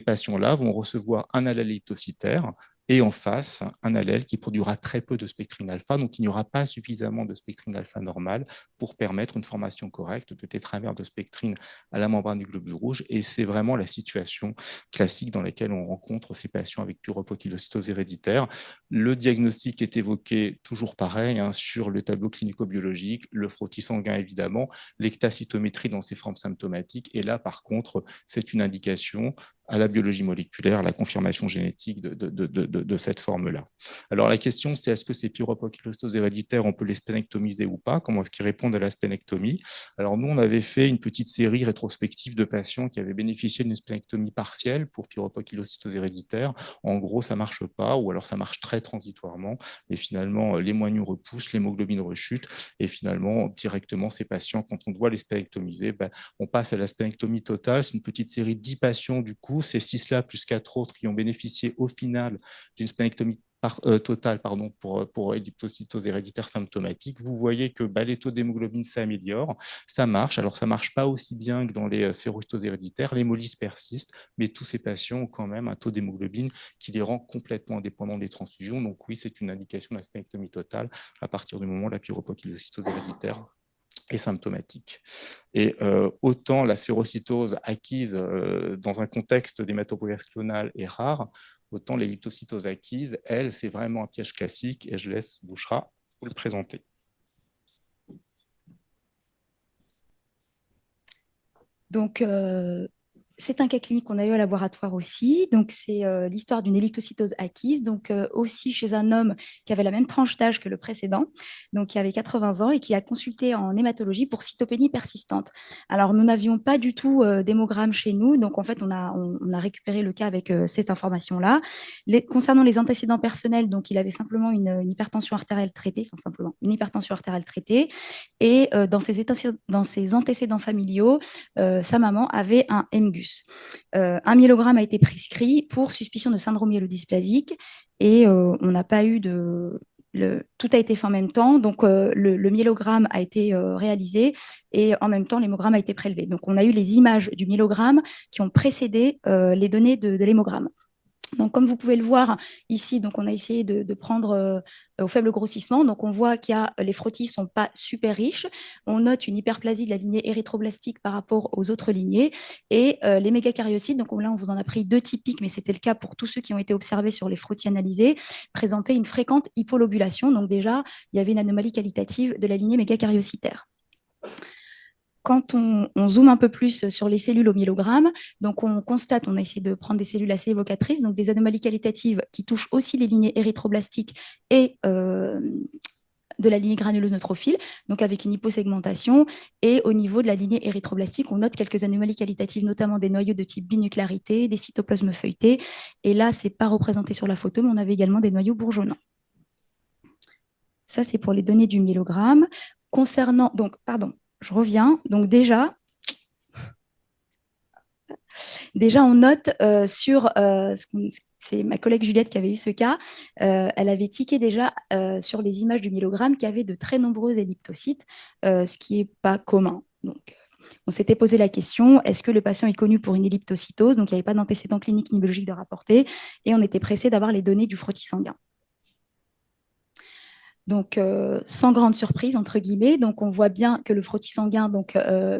patients-là vont recevoir un allèle elliptocytaire et en face, un allèle qui produira très peu de spectrine alpha, donc il n'y aura pas suffisamment de spectrine alpha normale pour permettre une formation correcte de tétramère de spectrine à la membrane du globule rouge, et c'est vraiment la situation classique dans laquelle on rencontre ces patients avec pyrrhopocytocytose héréditaire. Le diagnostic est évoqué toujours pareil sur le tableau clinico-biologique, le frottis sanguin évidemment, l'ectacytométrie dans ses formes symptomatiques, et là par contre, c'est une indication à la biologie moléculaire, à la confirmation génétique de cette forme-là. Alors la question, c'est est-ce que ces pyrrhopocytoses héréditaires, on peut les spénectomiser ou pas? Comment est-ce qu'ils répondent à la spénectomie? Alors nous, on avait fait une petite série rétrospective de patients qui avaient bénéficié d'une spénectomie partielle pour pyrrhopocytose héréditaire. En gros, ça ne marche pas, ou alors ça marche très transitoirement, et finalement, les moignons repoussent, l'hémoglobine rechute, et finalement, directement, ces patients, quand on doit les spénectomiser, on passe à la spénectomie totale. C'est une petite série de 10 patients du coup, ces 6-là plus 4 autres qui ont bénéficié au final d'une spénectomie totale pour elliptocytose héréditaire symptomatique. Vous voyez que les taux d'hémoglobine s'améliorent, ça marche. Alors ça ne marche pas aussi bien que dans les sphérocytoses héréditaires, l'hémolyse persiste, mais tous ces patients ont quand même un taux d'hémoglobine qui les rend complètement indépendants des transfusions. Donc oui, c'est une indication de la spénectomie totale à partir du moment où la pyrrhopocytocytose héréditaire est symptomatique. Et autant la sphérocytose acquise dans un contexte d'hématopoïèse clonale est rare, autant l'elliptocytose acquise, elle, c'est vraiment un piège classique, et je laisse Bouchra vous le présenter. Donc, c'est un cas clinique qu'on a eu au laboratoire aussi. Donc, c'est l'histoire d'une elliptocytose acquise, donc aussi chez un homme qui avait la même tranche d'âge que le précédent, donc qui avait 80 ans et qui a consulté en hématologie pour cytopénie persistante. Alors, nous n'avions pas du tout d'hémogramme chez nous, donc en fait, on a récupéré le cas avec cette information-là. Concernant les antécédents personnels, donc il avait simplement une hypertension artérielle traitée, enfin simplement une hypertension artérielle traitée, et dans ses antécédents familiaux, sa maman avait un MGUS. Un myélogramme a été prescrit pour suspicion de syndrome myélodysplasique et on n'a pas eu de... tout a été fait en même temps, donc le myélogramme a été réalisé et en même temps l'hémogramme a été prélevé. Donc on a eu les images du myélogramme qui ont précédé les données de l'hémogramme. Donc, comme vous pouvez le voir ici, donc on a essayé de prendre au faible grossissement. Donc, on voit qu'il y a les frottis ne sont pas super riches. On note une hyperplasie de la lignée érythroblastique par rapport aux autres lignées. Et les mégacaryocytes, donc là, on vous en a pris 2 typiques, mais c'était le cas pour tous ceux qui ont été observés sur les frottis analysés, présentaient une fréquente hypolobulation. Donc, déjà, il y avait une anomalie qualitative de la lignée mégacaryocytaire. Quand on zoome un peu plus sur les cellules au myélogramme, donc on constate, on a essayé de prendre des cellules assez évocatrices, donc des anomalies qualitatives qui touchent aussi les lignées érythroblastiques et de la lignée granuleuse neutrophile, donc avec une hyposegmentation. Et au niveau de la lignée érythroblastique, on note quelques anomalies qualitatives, notamment des noyaux de type binucléarité, des cytoplasmes feuilletés. Et là, ce n'est pas représenté sur la photo, mais on avait également des noyaux bourgeonnants. Ça, c'est pour les données du myélogramme. Concernant, donc, pardon, je reviens. Donc déjà, on note c'est ma collègue Juliette qui avait eu ce cas, elle avait tiqué déjà sur les images du myélogramme qui avaient de très nombreux elliptocytes, ce qui n'est pas commun. Donc, on s'était posé la question, est-ce que le patient est connu pour une elliptocytose? Donc, il n'y avait pas d'antécédent clinique ni biologique de rapporter, et on était pressé d'avoir les données du frottis sanguin. Donc, sans grande surprise, entre guillemets, donc on voit bien que le frottis sanguin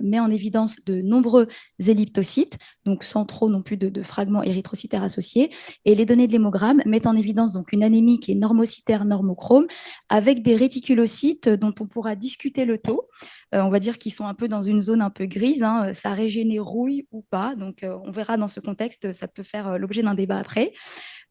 met en évidence de nombreux elliptocytes, donc sans trop non plus de fragments érythrocytaires associés. Et les données de l'hémogramme mettent en évidence donc une anémie qui est normocytaire normochrome avec des réticulocytes dont on pourra discuter le taux. On va dire qu'ils sont un peu dans une zone un peu grise, hein, ça régénérouille ou pas. Donc, on verra dans ce contexte, ça peut faire l'objet d'un débat après.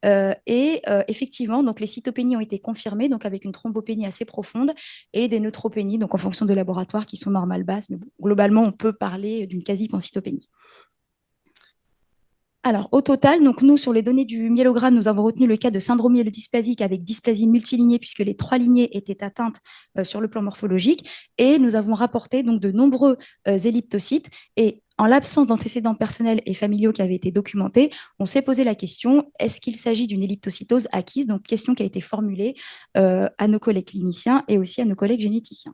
Effectivement, donc les cytopénies ont été confirmées, donc avec une thrombopénie assez profonde et des neutropénies, donc en fonction des laboratoires qui sont normales basses. Mais bon, globalement, on peut parler d'une quasi-pancytopénie. Alors, au total, donc nous, sur les données du myélogramme, nous avons retenu le cas de syndrome myélodysplasique avec dysplasie multilignée, puisque les 3 lignées étaient atteintes sur le plan morphologique. Et nous avons rapporté donc de nombreux elliptocytes. Et en l'absence d'antécédents personnels et familiaux qui avaient été documentés, on s'est posé la question, est-ce qu'il s'agit d'une elliptocytose acquise? Donc, question qui a été formulée à nos collègues cliniciens et aussi à nos collègues généticiens.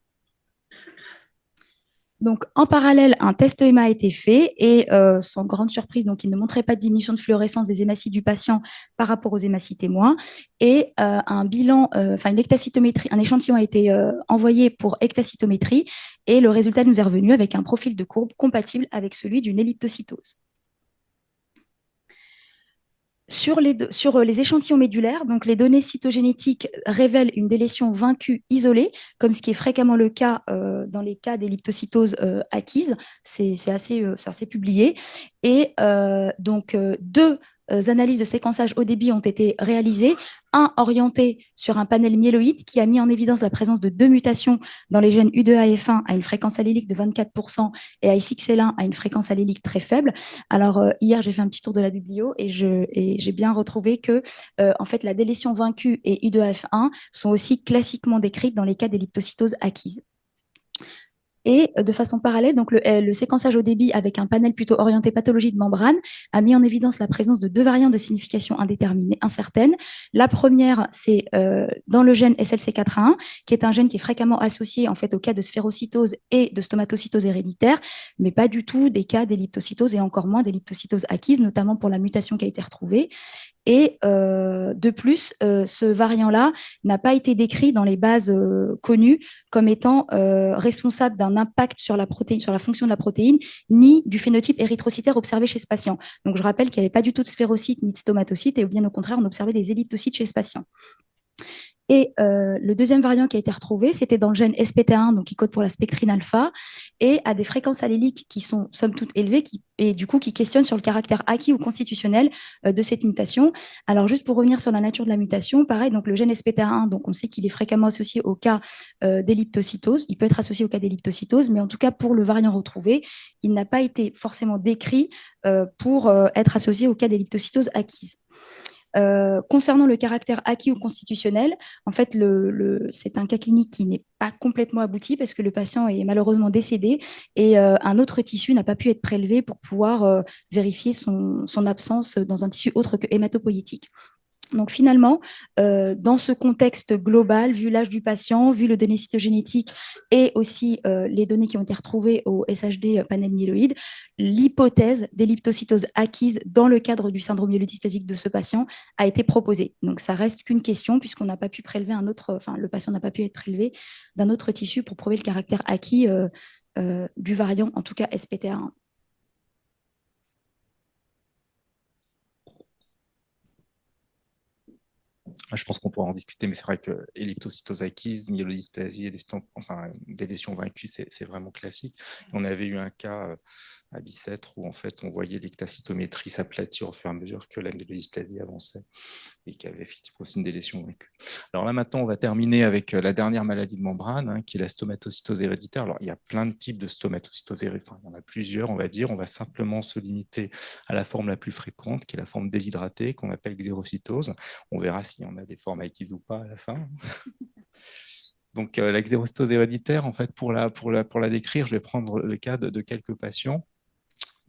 Donc, en parallèle, un test EMA a été fait et sans grande surprise, donc, il ne montrait pas de diminution de fluorescence des hématies du patient par rapport aux hématies témoins. Et un bilan, une ectacytométrie, un échantillon a été envoyé pour ectacytométrie et le résultat nous est revenu avec un profil de courbe compatible avec celui d'une elliptocytose. Sur les échantillons médulaires, donc les données cytogénétiques révèlent une délétion vaincue isolée, comme ce qui est fréquemment le cas dans les cas d'elliptocytose acquise. C'est assez publié. Et deux analyses de séquençage haut débit ont été réalisées, un orienté sur un panel myéloïde qui a mis en évidence la présence de 2 mutations dans les gènes U2AF1 à une fréquence allélique de 24% et A6L1 à une fréquence allélique très faible. Alors, hier, j'ai fait un petit tour de la biblio et j'ai bien retrouvé que en fait, la délétion vaincue et U2AF1 sont aussi classiquement décrites dans les cas d'elliptocytose acquise. Et de façon parallèle, donc le séquençage au débit avec un panel plutôt orienté pathologie de membrane a mis en évidence la présence de 2 variantes de signification indéterminée, incertaine. La première, c'est dans le gène SLC4A1, qui est un gène qui est fréquemment associé en fait au cas de sphérocytose et de stomatocytose héréditaire, mais pas du tout des cas d'elliptocytose et encore moins d'elliptocytose acquise, notamment pour la mutation qui a été retrouvée. Et de plus, ce variant-là n'a pas été décrit dans les bases connues comme étant responsable d'un impact sur la protéine, sur la fonction de la protéine, ni du phénotype érythrocytaire observé chez ce patient. Donc, je rappelle qu'il n'y avait pas du tout de sphérocytes ni de stomatocytes, et bien au contraire, on observait des elliptocytes chez ce patient. Et le deuxième variant qui a été retrouvé, c'était dans le gène SPT1, donc qui code pour la spectrine alpha, et à des fréquences alléliques qui sont somme toute élevées, et du coup qui questionnent sur le caractère acquis ou constitutionnel de cette mutation. Alors juste pour revenir sur la nature de la mutation, pareil, donc le gène SPT1, donc on sait qu'il est fréquemment associé au cas d'elliptocytose. Il peut être associé au cas d'elliptocytose, mais en tout cas pour le variant retrouvé, il n'a pas été forcément décrit pour être associé au cas d'elliptocytose acquise. Concernant le caractère acquis ou constitutionnel, en fait, c'est un cas clinique qui n'est pas complètement abouti parce que le patient est malheureusement décédé et un autre tissu n'a pas pu être prélevé pour pouvoir vérifier son absence dans un tissu autre que hématopoïétique. Donc finalement, dans ce contexte global, vu l'âge du patient, vu le données cytogénétique et aussi les données qui ont été retrouvées au SHD panel myéloïde, l'hypothèse d'elliptocytose acquise dans le cadre du syndrome myélodysplasique de ce patient a été proposée. Donc ça reste qu'une question puisqu'on n'a pas pu prélever le patient n'a pas pu être prélevé d'un autre tissu pour prouver le caractère acquis du variant, en tout cas SPTR1. Je pense qu'on pourra en discuter, mais c'est vrai que elliptocytose acquise, myélodysplasie et des lésions vaincues, c'est vraiment classique. On avait eu un cas à Bicêtre où en fait on voyait l'ectacytométrie s'aplatir au fur et à mesure que la myélodysplasie avançait et qu'il y avait effectivement aussi une délétion vaincue. Alors là maintenant on va terminer avec la dernière maladie de membrane, hein, qui est la stomatocytose héréditaire. Alors il y a plein de types de stomatocytose héréditaire, enfin, il y en a plusieurs on va dire. On va simplement se limiter à la forme la plus fréquente qui est la forme déshydratée qu'on appelle xérocytose. On verra s'il y en a des formes acquises ou pas à la fin. Donc la xérocytose héréditaire, en fait, pour la décrire, je vais prendre le cas de quelques patients.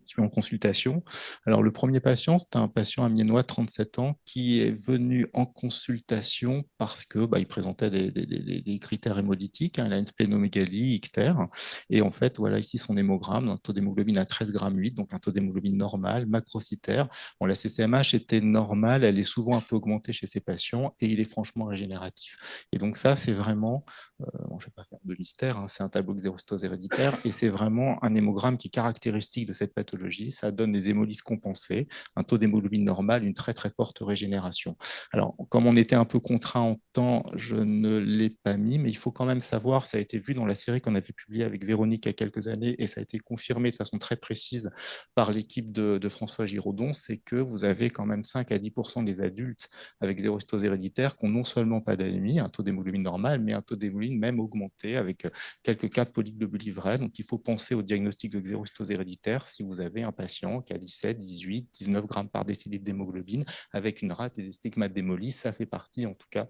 Je suis en consultation. Alors, le premier patient, c'était un patient amiénois de 37 ans qui est venu en consultation parce que il présentait des critères hémolytiques. Hein. Il a une splénomégalie ictère. Et en fait, voilà ici son hémogramme, un taux d'hémoglobine à 13,8 g, donc un taux d'hémoglobine normal, macrocytaire. Bon, la CCMH était normale, elle est souvent un peu augmentée chez ces patients et il est franchement régénératif. Et donc ça, c'est vraiment, je ne vais pas faire de mystère, hein, c'est un tableau xérocytose héréditaire et c'est vraiment un hémogramme qui est caractéristique de cette pathologie pathologie, ça donne des hémolyses compensées, un taux d'hémoglobine normal, une très très forte régénération. Alors, comme on était un peu contraint en temps, je ne l'ai pas mis, mais il faut quand même savoir, ça a été vu dans la série qu'on avait publiée avec Véronique il y a quelques années, et ça a été confirmé de façon très précise par l'équipe de François Giraudon, c'est que vous avez quand même 5 à 10% des adultes avec xérocytose héréditaire qui n'ont non seulement pas d'anémie, un taux d'hémoglobine normal, mais un taux d'hémoglobine même augmenté avec quelques cas de polyglobulie vraie. Donc, il faut penser au diagnostic de xérocytose héréditaire si vous avez un patient qui a 17, 18, 19 grammes par décilitre d'hémoglobine avec une rate et des stigmates d'hémolyse. Ça fait partie, en tout cas,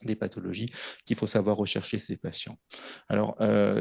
des pathologies qu'il faut savoir rechercher ces patients. Alors,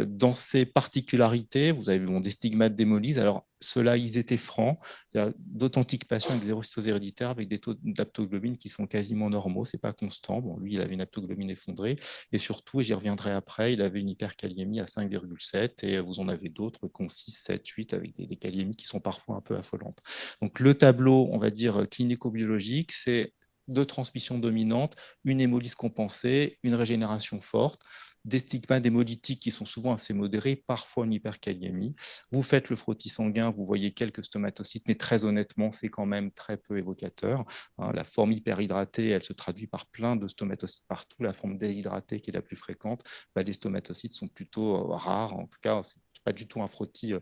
dans ces particularités, vous avez des stigmates d'hémolyse. Alors, ceux-là, ils étaient francs. Il y a d'authentiques patients avec xérocytose héréditaire avec des taux d'aptoglobine qui sont quasiment normaux. Ce n'est pas constant. Bon, lui, il avait une aptoglobine effondrée. Et surtout, et j'y reviendrai après, il avait une hyperkaliémie à 5,7. Et vous en avez d'autres qui ont 6, 7, 8 avec des kaliémies qui sont parfois un peu affolantes. Donc, le tableau, on va dire, clinico-biologique, c'est de transmission dominante, une hémolyse compensée, une régénération forte, des stigmates hémolytiques qui sont souvent assez modérés, parfois une hyperkaliémie. Vous faites le frottis sanguin, vous voyez quelques stomatocytes, mais très honnêtement, c'est quand même très peu évocateur. La forme hyperhydratée, elle se traduit par plein de stomatocytes partout. La forme déshydratée, qui est la plus fréquente, les stomatocytes sont plutôt rares. En tout cas, c'est pas du tout un frottis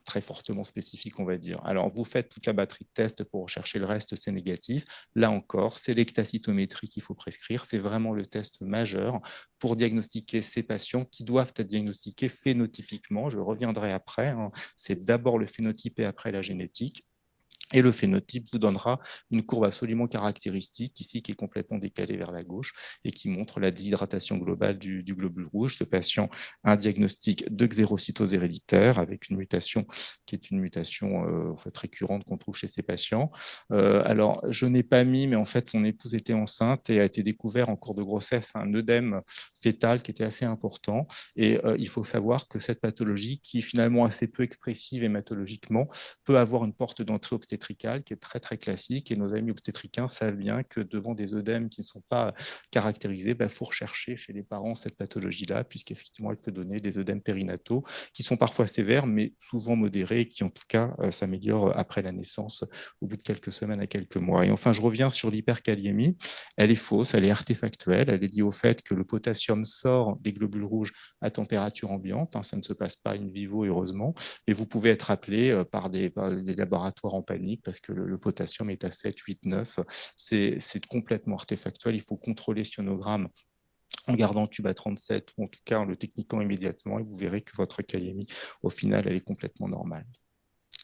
très fortement spécifique, on va dire. Alors, vous faites toute la batterie de tests pour rechercher le reste, c'est négatif. Là encore, c'est l'ectacytométrie qu'il faut prescrire. C'est vraiment le test majeur pour diagnostiquer ces patients qui doivent être diagnostiqués phénotypiquement. Je reviendrai après. C'est d'abord le phénotype et après la génétique. Et le phénotype vous donnera une courbe absolument caractéristique, ici qui est complètement décalée vers la gauche et qui montre la déshydratation globale du globule rouge. Ce patient a un diagnostic de xérocytose héréditaire avec une mutation qui est une mutation en fait, récurrente qu'on trouve chez ces patients. Alors, je n'ai pas mis, mais en fait, son épouse était enceinte et a été découvert en cours de grossesse un œdème fœtal qui était assez important. Et il faut savoir que cette pathologie, qui est finalement assez peu expressive hématologiquement, peut avoir une porte d'entrée obstétricale qui est très très classique et nos amis obstétriciens savent bien que devant des œdèmes qui ne sont pas caractérisés, il faut rechercher chez les parents cette pathologie-là puisqu'effectivement elle peut donner des œdèmes périnataux qui sont parfois sévères mais souvent modérés et qui en tout cas s'améliorent après la naissance au bout de quelques semaines à quelques mois. Et enfin, je reviens sur l'hyperkaliémie. Elle est fausse, elle est artefactuelle, elle est liée au fait que le potassium sort des globules rouges à température ambiante. Ça ne se passe pas in vivo, heureusement, et vous pouvez être appelé par des laboratoires en panique parce que le potassium est à 7, 8, 9. C'est complètement artefactuel. Il faut contrôler ce ionogramme en gardant le tube à 37 ou en tout cas en le techniquant immédiatement et vous verrez que votre kaliémie, au final, elle est complètement normale.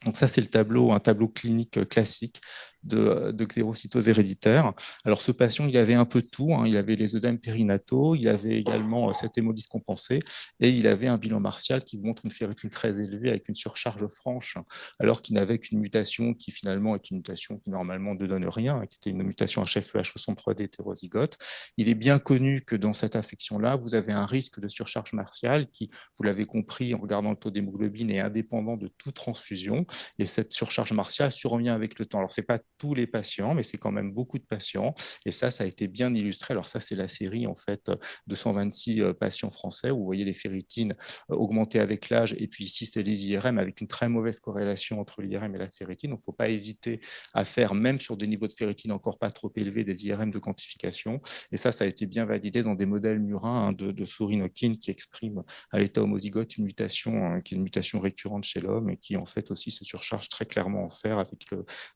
Donc ça, c'est le tableau, un tableau clinique classique de xérocytose héréditaire. Alors ce patient, il avait un peu de tout. Il avait les œdèmes périnataux, il avait également cette hémolyse compensée et il avait un bilan martial qui montre une ferritine très élevée avec une surcharge franche, alors qu'il n'avait qu'une mutation qui finalement est une mutation qui normalement ne donne rien, qui était une mutation HFEH63D hétérozygote. Il est bien connu que dans cette affection-là, vous avez un risque de surcharge martiale qui, vous l'avez compris en regardant le taux d'hémoglobine, est indépendant de toute transfusion. Et cette surcharge martiale survient avec le temps. Alors, ce n'est pas tous les patients, mais c'est quand même beaucoup de patients. Et ça a été bien illustré. Alors, ça, c'est la série, en fait, de 126 patients français où vous voyez les ferritines augmenter avec l'âge. Et puis ici, c'est les IRM avec une très mauvaise corrélation entre l'IRM et la ferritine. Donc, il ne faut pas hésiter à faire, même sur des niveaux de ferritine encore pas trop élevés, des IRM de quantification. Et ça a été bien validé dans des modèles murins de souris Nokin qui expriment à l'état homozygote une mutation qui est une mutation récurrente chez l'homme et qui, en fait, aussi se surcharge très clairement en fer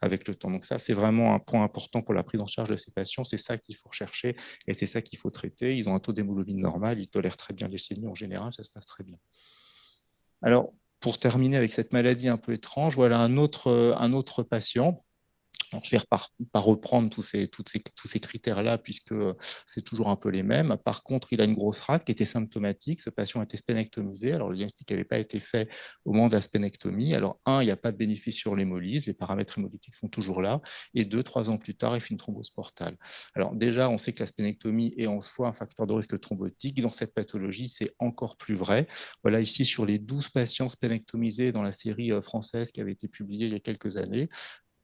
avec le temps. Donc ça, c'est vraiment un point important pour la prise en charge de ces patients. C'est ça qu'il faut rechercher et c'est ça qu'il faut traiter. Ils ont un taux d'hémoglobine normal, ils tolèrent très bien les leucémie en général, ça se passe très bien. Alors, pour terminer avec cette maladie un peu étrange, voilà un autre patient. Alors, je vais pas reprendre tous ces critères-là, puisque c'est toujours un peu les mêmes. Par contre, il a une grosse rate qui était symptomatique. Ce patient a été spénectomisé. Alors, le diagnostic n'avait pas été fait au moment de la spénectomie. Alors, il n'y a pas de bénéfice sur l'hémolyse. Les paramètres hémolytiques sont toujours là. Et 2-3 ans plus tard, il fait une thrombose portale. Alors, déjà, on sait que la spénectomie est en soi un facteur de risque thrombotique. Dans cette pathologie, c'est encore plus vrai. Voilà, ici, sur les 12 patients spénectomisés dans la série française qui avait été publiée il y a quelques années,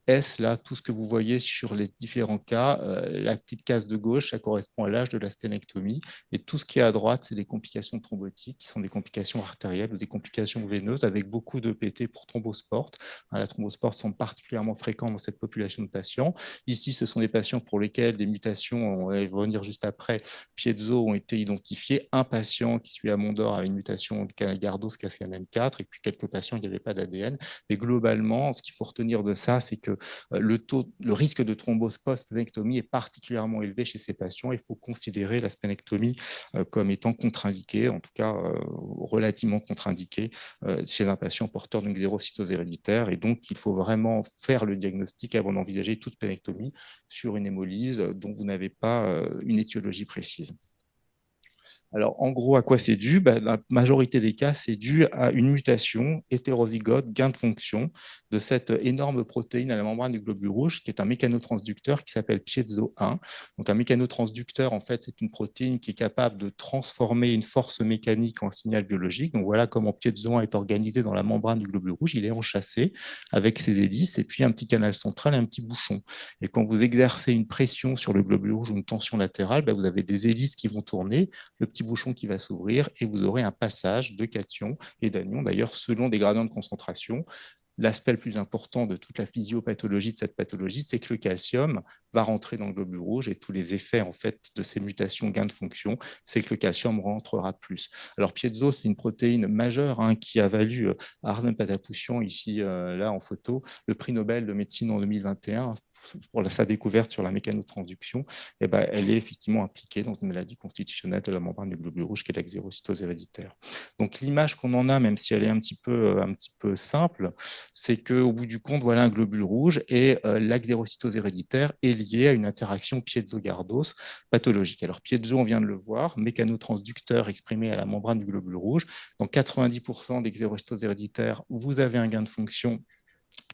S, là, tout ce que vous voyez sur les différents cas, la petite case de gauche, ça correspond à l'âge de la splénectomie. Et tout ce qui est à droite, c'est des complications thrombotiques, qui sont des complications artérielles ou des complications veineuses, avec beaucoup de PT pour thrombosport. La thrombosport sont particulièrement fréquents dans cette population de patients. Ici, ce sont des patients pour lesquels des mutations, on va y revenir juste après, piezo ont été identifiées. Un patient qui suit à Mondor a une mutation du canal Gardos Cascade-4, et puis quelques patients, il n'y avait pas d'ADN. Mais globalement, ce qu'il faut retenir de ça, c'est que le risque de thrombose post-splénectomie est particulièrement élevé chez ces patients. Il faut considérer la splénectomie comme étant contre-indiquée, en tout cas relativement contre-indiquée chez un patient porteur d'une xérocytose héréditaire. Et donc, il faut vraiment faire le diagnostic avant d'envisager toute splénectomie sur une hémolyse dont vous n'avez pas une étiologie précise. Alors, en gros, à quoi c'est dû? La majorité des cas, c'est dû à une mutation hétérozygote, gain de fonction de cette énorme protéine à la membrane du globule rouge, qui est un mécanotransducteur qui s'appelle piezo-1. Donc, un mécanotransducteur, en fait, c'est une protéine qui est capable de transformer une force mécanique en signal biologique. Donc, voilà comment piezo-1 est organisé dans la membrane du globule rouge. Il est enchâssé avec ses hélices et puis un petit canal central et un petit bouchon. Et quand vous exercez une pression sur le globule rouge ou une tension latérale, vous avez des hélices qui vont tourner, le petit bouchon qui va s'ouvrir et vous aurez un passage de cations et d'anions, d'ailleurs selon des gradients de concentration. L'aspect le plus important de toute la physiopathologie de cette pathologie, c'est que le calcium va rentrer dans le globule rouge et tous les effets en fait de ces mutations gain de fonction, c'est que le calcium rentrera plus. Alors piezo, c'est une protéine majeure qui a valu à Arnem Patapoutian ici là en photo le prix Nobel de médecine en 2021 pour sa découverte sur la mécanotransduction. Elle est effectivement impliquée dans une maladie constitutionnelle de la membrane du globule rouge qui est la xérocytose héréditaire. Donc l'image qu'on en a, même si elle est un petit peu simple, c'est qu'au bout du compte, voilà un globule rouge et la xérocytose héréditaire est liée à une interaction piezo-gardos pathologique. Alors piezo, on vient de le voir, mécanotransducteur exprimé à la membrane du globule rouge. Dans 90% des xérocytoses héréditaires, vous avez un gain de fonction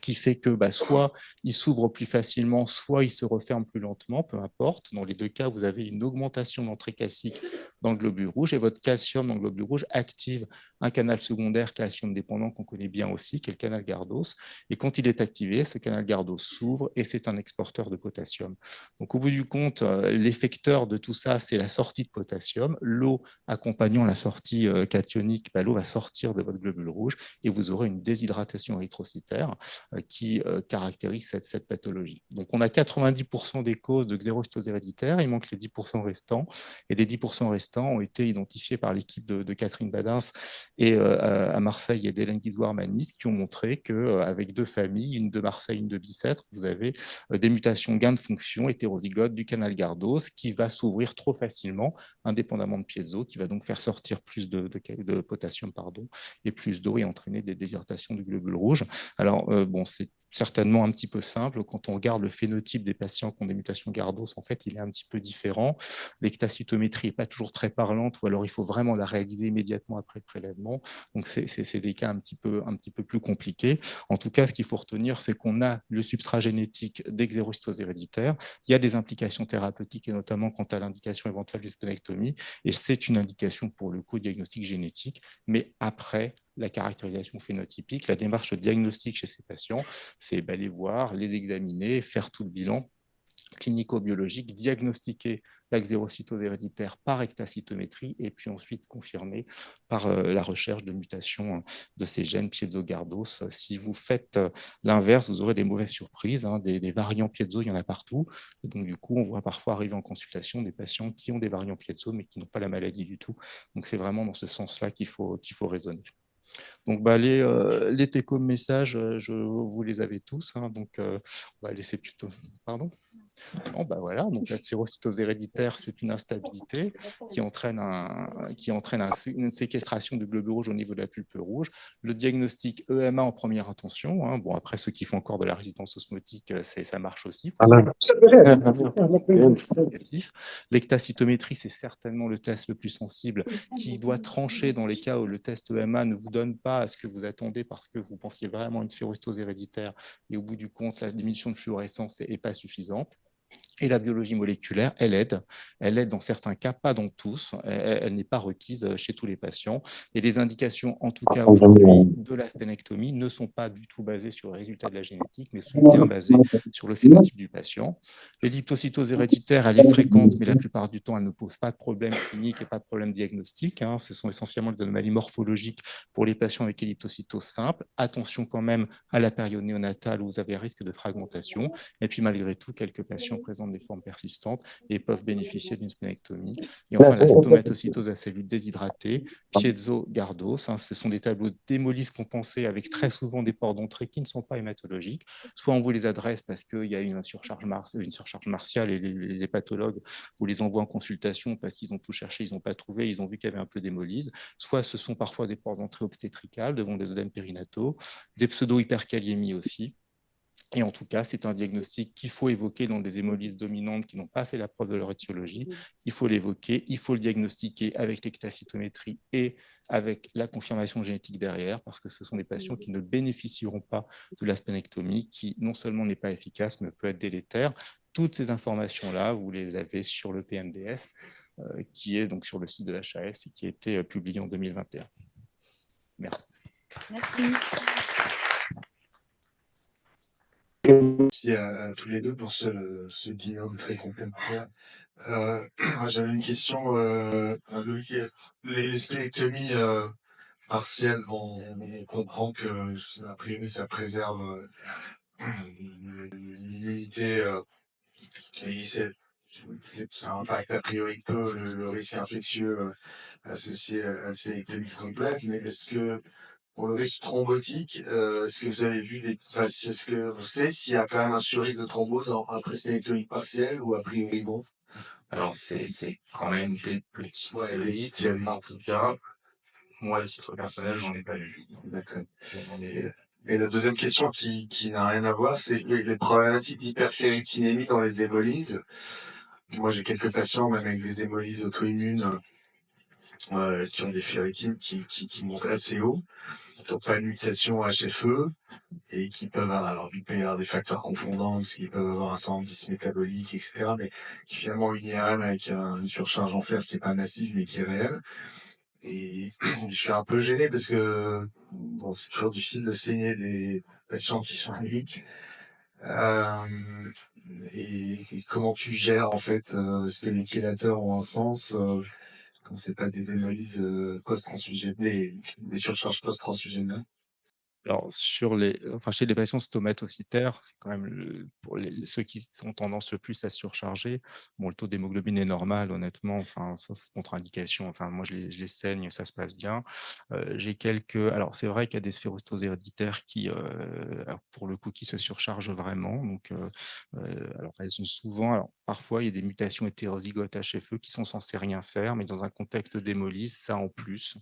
qui fait que soit il s'ouvre plus facilement, soit il se referme plus lentement, peu importe. Dans les deux cas, vous avez une augmentation d'entrée calcique dans le globule rouge et votre calcium dans le globule rouge active un canal secondaire calcium dépendant qu'on connaît bien aussi, qui est le canal Gardos. Et quand il est activé, ce canal Gardos s'ouvre et c'est un exporteur de potassium. Donc au bout du compte, l'effecteur de tout ça, c'est la sortie de potassium. L'eau accompagnant la sortie cationique, l'eau va sortir de votre globule rouge et vous aurez une déshydratation érythrocytaire qui caractérise cette pathologie. Donc, on a 90% des causes de xérocytose héréditaire, il manque les 10% restants, et les 10% restants ont été identifiés par l'équipe de Catherine Badins et à Marseille et d'Hélène Guizoard-Manis, qui ont montré qu'avec deux familles, une de Marseille, une de Bicêtre, vous avez des mutations gain de fonction hétérozygote du canal Gardos qui va s'ouvrir trop facilement, indépendamment de piezo, qui va donc faire sortir plus de potassium et plus d'eau et entraîner des déshydratations du globule rouge. Alors, c'est certainement un petit peu simple. Quand on regarde le phénotype des patients qui ont des mutations Gardos, en fait, il est un petit peu différent. L'ectacytométrie n'est pas toujours très parlante, ou alors il faut vraiment la réaliser immédiatement après le prélèvement. Donc, c'est des cas un petit peu plus compliqués. En tout cas, ce qu'il faut retenir, c'est qu'on a le substrat génétique des xérocytoses héréditaires. Il y a des implications thérapeutiques, et notamment quant à l'indication éventuelle de splénectomie. Et c'est une indication pour le coup diagnostic génétique. Mais après, la caractérisation phénotypique, la démarche de diagnostic chez ces patients, c'est les voir, les examiner, faire tout le bilan clinico-biologique, diagnostiquer la xérocytose héréditaire par ectacytométrie et puis ensuite confirmer par la recherche de mutations de ces gènes piezo-gardos. Si vous faites l'inverse, vous aurez des mauvaises surprises, des variants piezo, il y en a partout. Et donc du coup, on voit parfois arriver en consultation des patients qui ont des variants piezo mais qui n'ont pas la maladie du tout. Donc c'est vraiment dans ce sens-là qu'il faut raisonner. Donc, les take-home messages, vous les avez tous. Donc, on va laisser plutôt. Pardon? Bon, voilà. Donc, la sphérocytose héréditaire, c'est une instabilité qui entraîne une séquestration du globule rouge au niveau de la pulpe rouge. Le diagnostic EMA en première intention. Bon, après, ceux qui font encore de la résistance osmotique, ça marche aussi. L'ectacytométrie, c'est certainement le test le plus sensible qui doit trancher dans les cas où le test EMA ne vous donne pas ce que vous attendez parce que vous pensiez vraiment à une sphérocytose héréditaire et au bout du compte, la diminution de fluorescence n'est pas suffisante. Et la biologie moléculaire, elle aide. Elle aide dans certains cas, pas dans tous. Elle n'est pas requise chez tous les patients. Et les indications, en tout cas aujourd'hui, de la splénectomie ne sont pas du tout basées sur le résultat de la génétique, mais sont bien basées sur le phénotype du patient. L'elliptocytose héréditaire, elle est fréquente, mais la plupart du temps, elle ne pose pas de problème clinique et pas de problème diagnostique. Ce sont essentiellement des anomalies morphologiques pour les patients avec elliptocytose simple. Attention quand même à la période néonatale où vous avez un risque de fragmentation. Et puis malgré tout, quelques patients présentent des formes persistantes et peuvent bénéficier d'une splénectomie. Et enfin, la stomatocytose à cellules déshydratées, piezo-gardose, ce sont des tableaux d'hémolyse compensés avec très souvent des ports d'entrée qui ne sont pas hématologiques. Soit on vous les adresse parce qu'il y a une surcharge martiale et les hépatologues vous les envoient en consultation parce qu'ils ont tout cherché, ils n'ont pas trouvé, ils ont vu qu'il y avait un peu d'hémolyse. Soit ce sont parfois des ports d'entrée obstétricales devant des œdèmes périnataux, des pseudo-hyperkaliémies aussi. Et en tout cas, c'est un diagnostic qu'il faut évoquer dans des hémolyses dominantes qui n'ont pas fait la preuve de leur étiologie. Il faut l'évoquer, il faut le diagnostiquer avec l'extacitométrie et avec la confirmation génétique derrière, parce que ce sont des patients qui ne bénéficieront pas de la splénectomie, qui non seulement n'est pas efficace, mais peut être délétère. Toutes ces informations-là, vous les avez sur le PMDS, qui est donc sur le site de l'HAS et qui a été publié en 2021. Merci. Merci. Merci à tous les deux pour ce binôme très complémentaire. J'avais une question. Les splénectomies partielles, on comprend que a priori ça préserve l'immunité et ça impacte a priori peu le risque infectieux associé à la splénectomie complète. Mais est-ce que pour le risque thrombotique, est-ce que vous avez vu est-ce que on sait s'il y a quand même un surrisque de thrombose après splénectomie partielle ou a priori bon? Alors, c'est quand même des petites risques, en tout cas. Moi, à titre personnel, j'en ai pas vu. D'accord. Et la deuxième question qui n'a rien à voir, c'est les problématiques d'hyperféritinémie dans les hémolyses. Moi, j'ai quelques patients, même avec des hémolyses auto-immunes, qui ont des ferritines qui montent assez haut, qui n'ont pas de mutation HFE, et qui peuvent avoir, alors il peut y avoir des facteurs confondants, parce qu'ils peuvent avoir un syndrome métabolique, etc., mais qui finalement ont une IRM avec une surcharge en fer qui est pas massive, mais qui est réelle. Et je suis un peu gêné parce que bon, c'est toujours difficile de saigner des patients qui sont anémiques. Et comment tu gères en fait, est-ce que les chélateurs ont un sens quand c'est pas des hémolyses post-transfusionnelles, des surcharges post-transfusionnelles? Alors, chez les patients stomatocytaires, c'est quand même pour ceux qui ont tendance le plus à se surcharger. Bon, le taux d'hémoglobine est normal, honnêtement, enfin, sauf contre-indication. Enfin, moi, je les saigne, ça se passe bien. Alors, c'est vrai qu'il y a des sphérocytoses héréditaires qui, alors, pour le coup, qui se surchargent vraiment. Donc, alors, elles ont souvent, alors, parfois, il y a des mutations hétérozygotes HFE qui sont censées rien faire, mais dans un contexte d'hémolyse, ça en plus,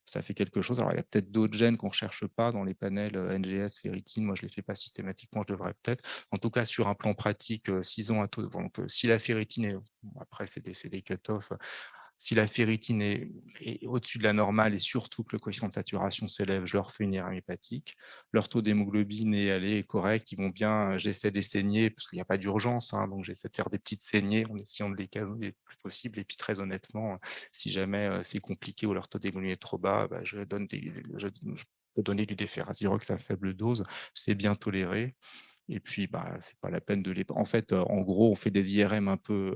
ça fait quelque chose. Alors, il y a peut-être d'autres gènes qu'on ne recherche pas dans les panels NGS, ferritine. Moi, je ne les fais pas systématiquement, je devrais peut-être. En tout cas, sur un plan pratique, 6 ans à taux. Donc, si la ferritine est, après, c'est des cut-off. Si la ferritine est au-dessus de la normale et surtout que le coefficient de saturation s'élève, je leur fais une IRM hépatique. Leur taux d'hémoglobine est correct. Ils vont bien, j'essaie de les saigner parce qu'il n'y a pas d'urgence. Donc, j'essaie de faire des petites saignées en essayant de les caser le plus possible. Et puis, très honnêtement, si jamais c'est compliqué ou leur taux d'hémoglobine est trop bas, je peux donner du déferazirox à faible dose. C'est bien toléré. Et puis, c'est pas la peine de les. En fait, en gros, on fait des IRM un peu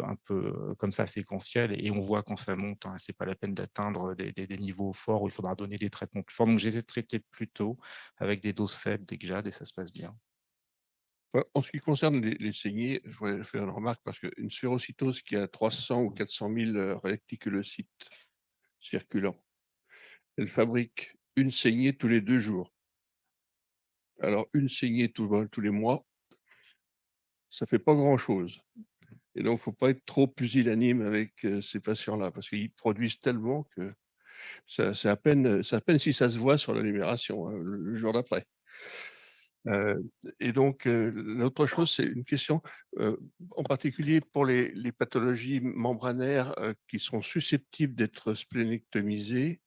comme ça séquentiels et on voit quand ça monte. C'est pas la peine d'atteindre des niveaux forts où il faudra donner des traitements plus forts. Donc, j'essaie de traiter plus tôt avec des doses faibles dès que j'ai et ça se passe bien. En ce qui concerne les saignées, je voudrais faire une remarque parce qu'une sphérocytose qui a 300 ou 400 000 réticulocytes circulants, elle fabrique une saignée tous les 2 jours. Alors, une saignée tous les mois, ça fait pas grand-chose. Et donc, il ne faut pas être trop pusillanime avec ces patients-là parce qu'ils produisent tellement que c'est à peine si ça se voit sur la libération le jour d'après. Et donc, l'autre chose, c'est une question, en particulier pour les pathologies membranaires qui sont susceptibles d'être splénectomisées.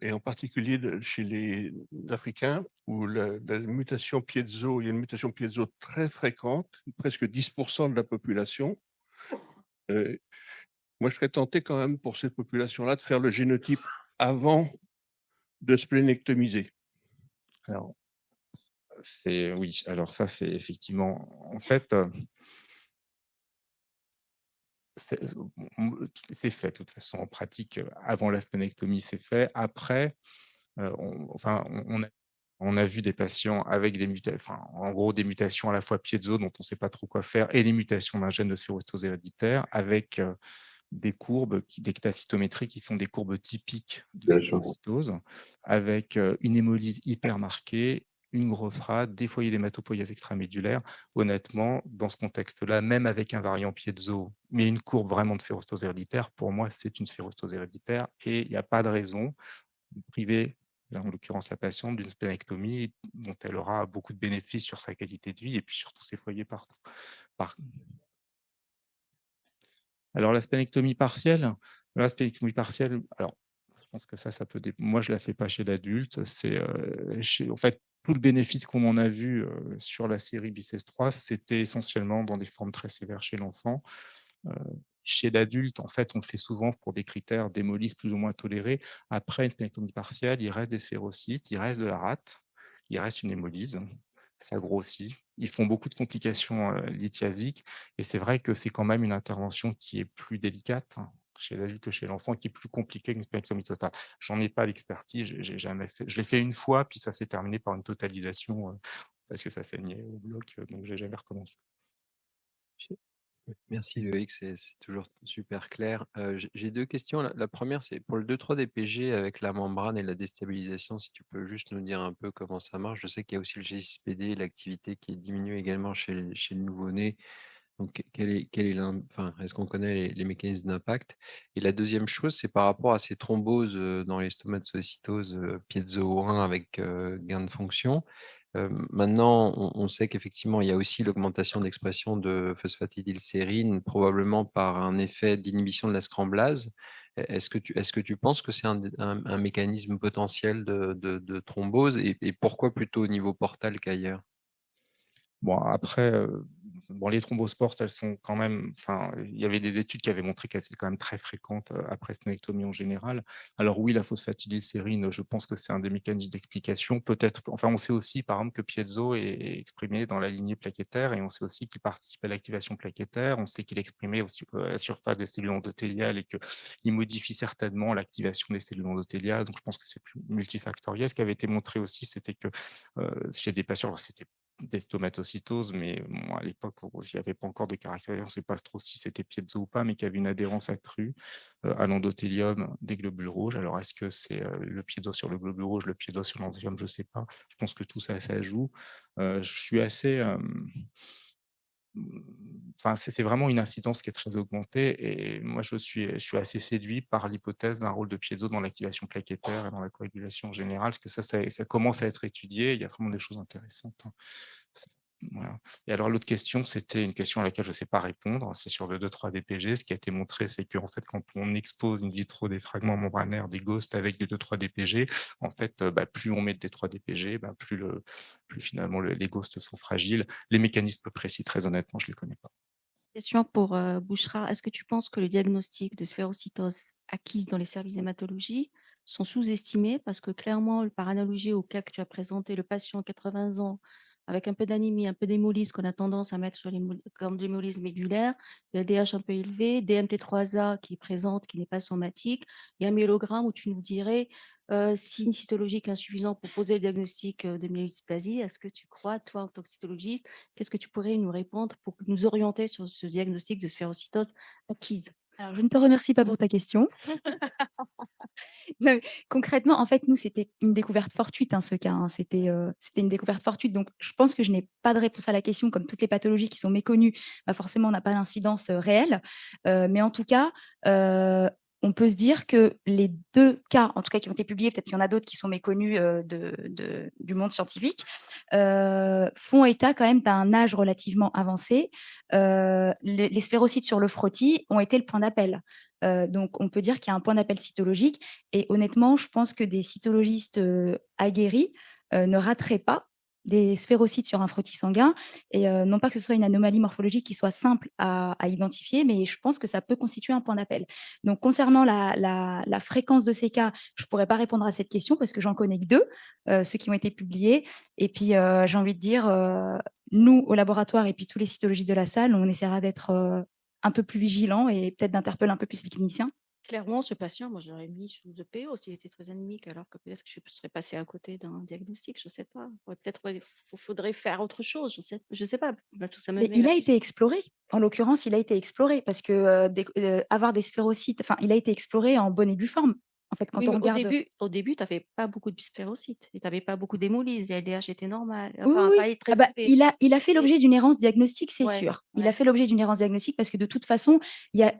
et en particulier chez les Africains, où la mutation piezo, il y a une mutation piezo très fréquente, presque 10% de la population. Moi, je serais tenté quand même pour cette population-là de faire le génotype avant de splénectomiser. Alors, oui, alors ça, c'est effectivement, en fait, c'est fait de toute façon en pratique. Avant la splénectomie, c'est fait. Après, on a vu des patients avec des mutations, en gros des mutations à la fois piezo dont on ne sait pas trop quoi faire et des mutations d'un gène de sphérocytose héréditaire avec des courbes d'ectacytométrie qui sont des courbes typiques de sphérocytose, avec une hémolyse hyper marquée, une grosse rate, des foyers d'hématopoïèse extramédulaire. Honnêtement, dans ce contexte-là, même avec un variant piezo, mais une courbe vraiment de sphérocytose héréditaire, pour moi, c'est une sphérocytose héréditaire et il n'y a pas de raison de priver, là, en l'occurrence la patiente, d'une splénectomie dont elle aura beaucoup de bénéfices sur sa qualité de vie et puis sur tous ses foyers partout. Alors, la splénectomie partielle, alors, je pense que ça peut... Moi, je ne la fais pas chez l'adulte. C'est, en fait, tout le bénéfice qu'on en a vu sur la série BICES3, c'était essentiellement dans des formes très sévères chez l'enfant. Chez l'adulte, en fait, on le fait souvent pour des critères d'hémolyse plus ou moins tolérés. Après une splénectomie partielle, il reste des sphérocytes, il reste de la rate, il reste une hémolyse, ça grossit. Ils font beaucoup de complications lithiasiques et c'est vrai que c'est quand même une intervention qui est plus délicate chez l'adulte que chez l'enfant, qui est plus compliquée qu'une splénectomie totale. J'en ai pas d'expertise, j'ai jamais fait. Je l'ai fait une fois, puis ça s'est terminé par une totalisation parce que ça saignait au bloc, donc j'ai jamais recommencé. Merci Loïc, c'est toujours super clair. J'ai deux questions. La première, c'est pour le 2,3-DPG avec la membrane et la déstabilisation, si tu peux juste nous dire un peu comment ça marche. Je sais qu'il y a aussi le G6PD, l'activité qui est diminuée également chez le nouveau-né. Donc, est-ce qu'on connaît les mécanismes d'impact? Et la deuxième chose, c'est par rapport à ces thromboses dans les stomatocytoses piezo 1 avec gain de fonction. Maintenant, on sait qu'effectivement, il y a aussi l'augmentation d'expression de phosphatidylsérine, probablement par un effet d'inhibition de la scramblase. Est-ce que tu penses que c'est un mécanisme potentiel de thrombose et pourquoi plutôt au niveau portal qu'ailleurs? Bon, après, les thrombospores, elles sont quand même. Il y avait des études qui avaient montré qu'elles étaient quand même très fréquentes après splénectomie en général. Alors oui, la phosphatidylsérine, je pense que c'est un des mécanismes d'explication. Peut-être, on sait aussi, par exemple, que piezo est exprimé dans la lignée plaquettaire et on sait aussi qu'il participe à l'activation plaquettaire. On sait qu'il est exprimé aussi à la surface des cellules endothéliales et qu'il modifie certainement l'activation des cellules endothéliales. Donc, je pense que c'est plus multifactoriel. Ce qui avait été montré aussi, c'était que chez des patients, c'était des stomatocytoses, mais bon, à l'époque, il n'y avait pas encore de caractérisation, on ne sait pas trop si c'était piezo ou pas, mais qu'il y avait une adhérence accrue à l'endothélium des globules rouges. Alors, est-ce que c'est le piezo sur le globule rouge, le piezo sur l'endothélium? Je ne sais pas. Je pense que tout ça, ça joue. Je suis assez... c'est vraiment une incidence qui est très augmentée et moi, je suis assez séduit par l'hypothèse d'un rôle de piezo dans l'activation plaquettaire et dans la coagulation en général, parce que ça commence à être étudié, il y a vraiment des choses intéressantes. Voilà. Et alors, l'autre question, c'était une question à laquelle je ne sais pas répondre, c'est sur le 2,3-DPG. Ce qui a été montré, c'est qu'en fait, quand on expose in vitro des fragments membranaires, des ghosts avec du 2,3-DPG, en fait, plus on met de D3-DPG, plus finalement les ghosts sont fragiles. Les mécanismes précis, très honnêtement, je ne les connais pas. Question pour Bouchra. Est-ce que tu penses que le diagnostic de sphérocytose acquise dans les services d'hématologie sont sous-estimés? Parce que clairement, par analogie au cas que tu as présenté, le patient 80 ans avec un peu d'anémie, un peu d'hémolyse qu'on a tendance à mettre sur comme de l'hémolyse médulaire, le LDH un peu élevé, DMT3A qui est présente, qui n'est pas somatique, et un myélogramme où tu nous dirais signe cytologique insuffisant pour poser le diagnostic de myélodysplasie. Est-ce que tu crois, toi, en tant que cytologiste, qu'est-ce que tu pourrais nous répondre pour nous orienter sur ce diagnostic de sphérocytose acquise? Alors, je ne te remercie pas pour ta question. Non, concrètement, en fait, nous, c'était une découverte fortuite, ce cas. C'était une découverte fortuite. Donc, je pense que je n'ai pas de réponse à la question. Comme toutes les pathologies qui sont méconnues, forcément, on n'a pas d'incidence réelle. Mais en tout cas, on peut se dire que les 2 cas, en tout cas qui ont été publiés, peut-être qu'il y en a d'autres qui sont méconnus du monde scientifique, font état quand même d'un âge relativement avancé. Les sphérocytes sur le frottis ont été le point d'appel. Donc, on peut dire qu'il y a un point d'appel cytologique. Et honnêtement, je pense que des cytologistes aguerris ne rateraient pas des sphérocytes sur un frottis sanguin. Et non pas que ce soit une anomalie morphologique qui soit simple à identifier, mais je pense que ça peut constituer un point d'appel. Donc, concernant la fréquence de ces cas, je ne pourrais pas répondre à cette question parce que j'en connais que 2, ceux qui ont été publiés. Et puis, j'ai envie de dire, nous, au laboratoire, et puis tous les cytologistes de la salle, on essaiera d'être un peu plus vigilants et peut-être d'interpeller un peu plus les cliniciens. Clairement, ce patient, moi, je l'aurais mis sous EPO s'il était très anémique, alors que peut-être que je serais passée à côté d'un diagnostic, je ne sais pas. Peut-être qu'il faudrait faire autre chose, je sais pas. Mais il a été exploré. En l'occurrence, il a été exploré parce que avoir des sphérocytes, enfin, il a été exploré en bonne et due forme. En fait, quand Oui, on mais regarde. au début, tu n'avais pas beaucoup de sphérocytes, tu n'avais pas beaucoup d'hémolyse, les LDH étaient normales, Oui, enfin, oui, pas très ah bah, élevés. il a fait l'objet d'une errance diagnostique, c'est Ouais, sûr. Il ouais. a fait l'objet d'une errance diagnostique parce que de toute façon,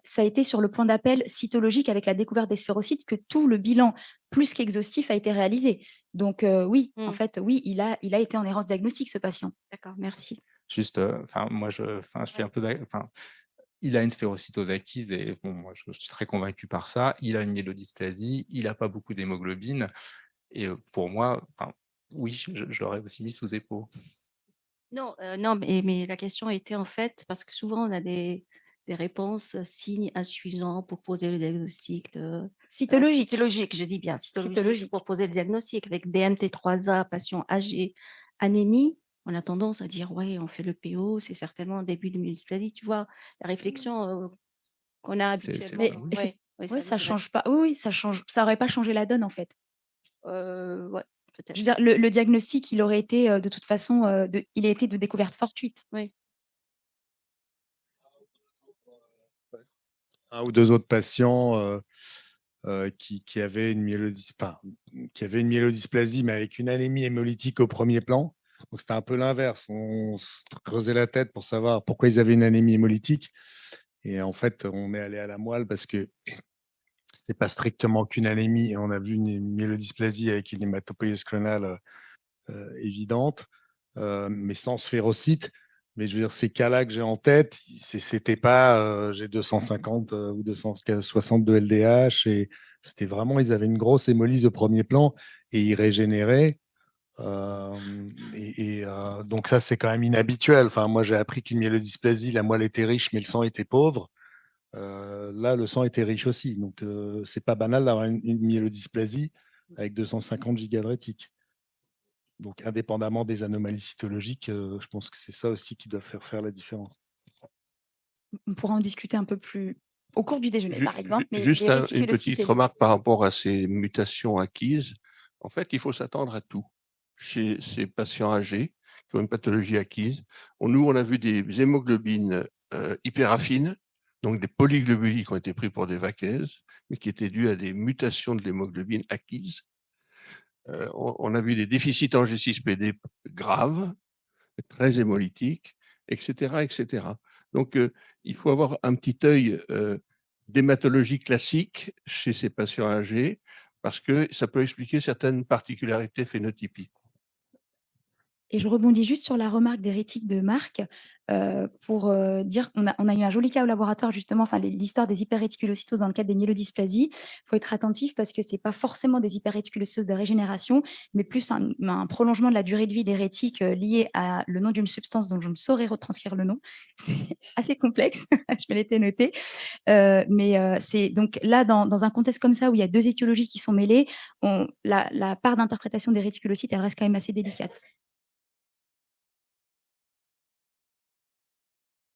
ça a été sur le point d'appel cytologique avec la découverte des sphérocytes que tout le bilan plus qu'exhaustif a été réalisé. Donc oui, en fait, oui, il a été en errance diagnostique, ce patient. D'accord, merci. Juste, moi, je fais un peu, il a une sphérocytose acquise et bon, moi, je suis très convaincu par ça. Il a une myélodysplasie, il n'a pas beaucoup d'hémoglobine et pour moi, oui, je l'aurais aussi mis sous EPO. Non, non, mais la question était en fait, parce que souvent on a des réponses signes insuffisants pour poser le diagnostic Cytologique. cytologique, je dis bien cytologique, pour poser le diagnostic avec DMT3A, patient âgé, anémie. On a tendance à dire, ouais, on fait le PO, c'est certainement un début de myélodysplasie. Tu vois, la réflexion qu'on a habituellement. Oui, ça change pas. Oui, ça aurait pas changé la donne en fait. Ouais, peut-être. Je veux dire, le diagnostic, il aurait été de toute façon, il a été de découverte fortuite. Oui. Un ou 2 autres patients qui avaient une myélodysplasie, mais avec une anémie hémolytique au premier plan. Donc, c'était un peu l'inverse. On se creusait la tête pour savoir pourquoi ils avaient une anémie hémolytique. Et en fait, on est allé à la moelle parce que c'était pas strictement qu'une anémie. Et on a vu une myélodysplasie avec une hématopoïèse clonale évidente, mais sans sphérocytes. Mais je veux dire, ces cas-là que j'ai en tête, c'était pas j'ai 250 ou 260 de LDH, et c'était vraiment, ils avaient une grosse hémolyse de premier plan et ils régénéraient. Donc ça, c'est quand même inhabituel. Enfin, moi, j'ai appris qu'une myélodysplasie, la moelle était riche, mais le sang était pauvre. Là, le sang était riche aussi. Donc, c'est pas banal d'avoir une myélodysplasie avec 250 gigas de rétique. Donc, indépendamment des anomalies cytologiques, je pense que c'est ça aussi qui doit faire la différence. On pourra en discuter un peu plus au cours du déjeuner, par exemple. Mais juste une petite remarque par rapport à ces mutations acquises. En fait, il faut s'attendre à tout. Chez ces patients âgés qui ont une pathologie acquise, nous, on a vu des hémoglobines hyperaffines, donc des polyglobulies qui ont été pris pour des vaquaises, mais qui étaient dues à des mutations de l'hémoglobine acquise. On a vu des déficits en G6PD graves, très hémolytiques, etc., etc. Donc, il faut avoir un petit œil d'hématologie classique chez ces patients âgés parce que ça peut expliquer certaines particularités phénotypiques. Et je rebondis juste sur la remarque d'hérétique de Marc pour dire qu'on a eu un joli cas au laboratoire, justement, l'histoire des hyperréticulocytoses dans le cadre des myélodysplasies. Il faut être attentif parce que ce n'est pas forcément des hyperréticulocytoses de régénération, mais plus un prolongement de la durée de vie d'hérétique lié à le nom d'une substance dont je ne saurais retranscrire le nom. C'est assez complexe, je me l'étais noté. Mais c'est donc là, dans un contexte comme ça où il y a 2 étiologies qui sont mêlées, la part d'interprétation des réticulocytes, elle reste quand même assez délicate.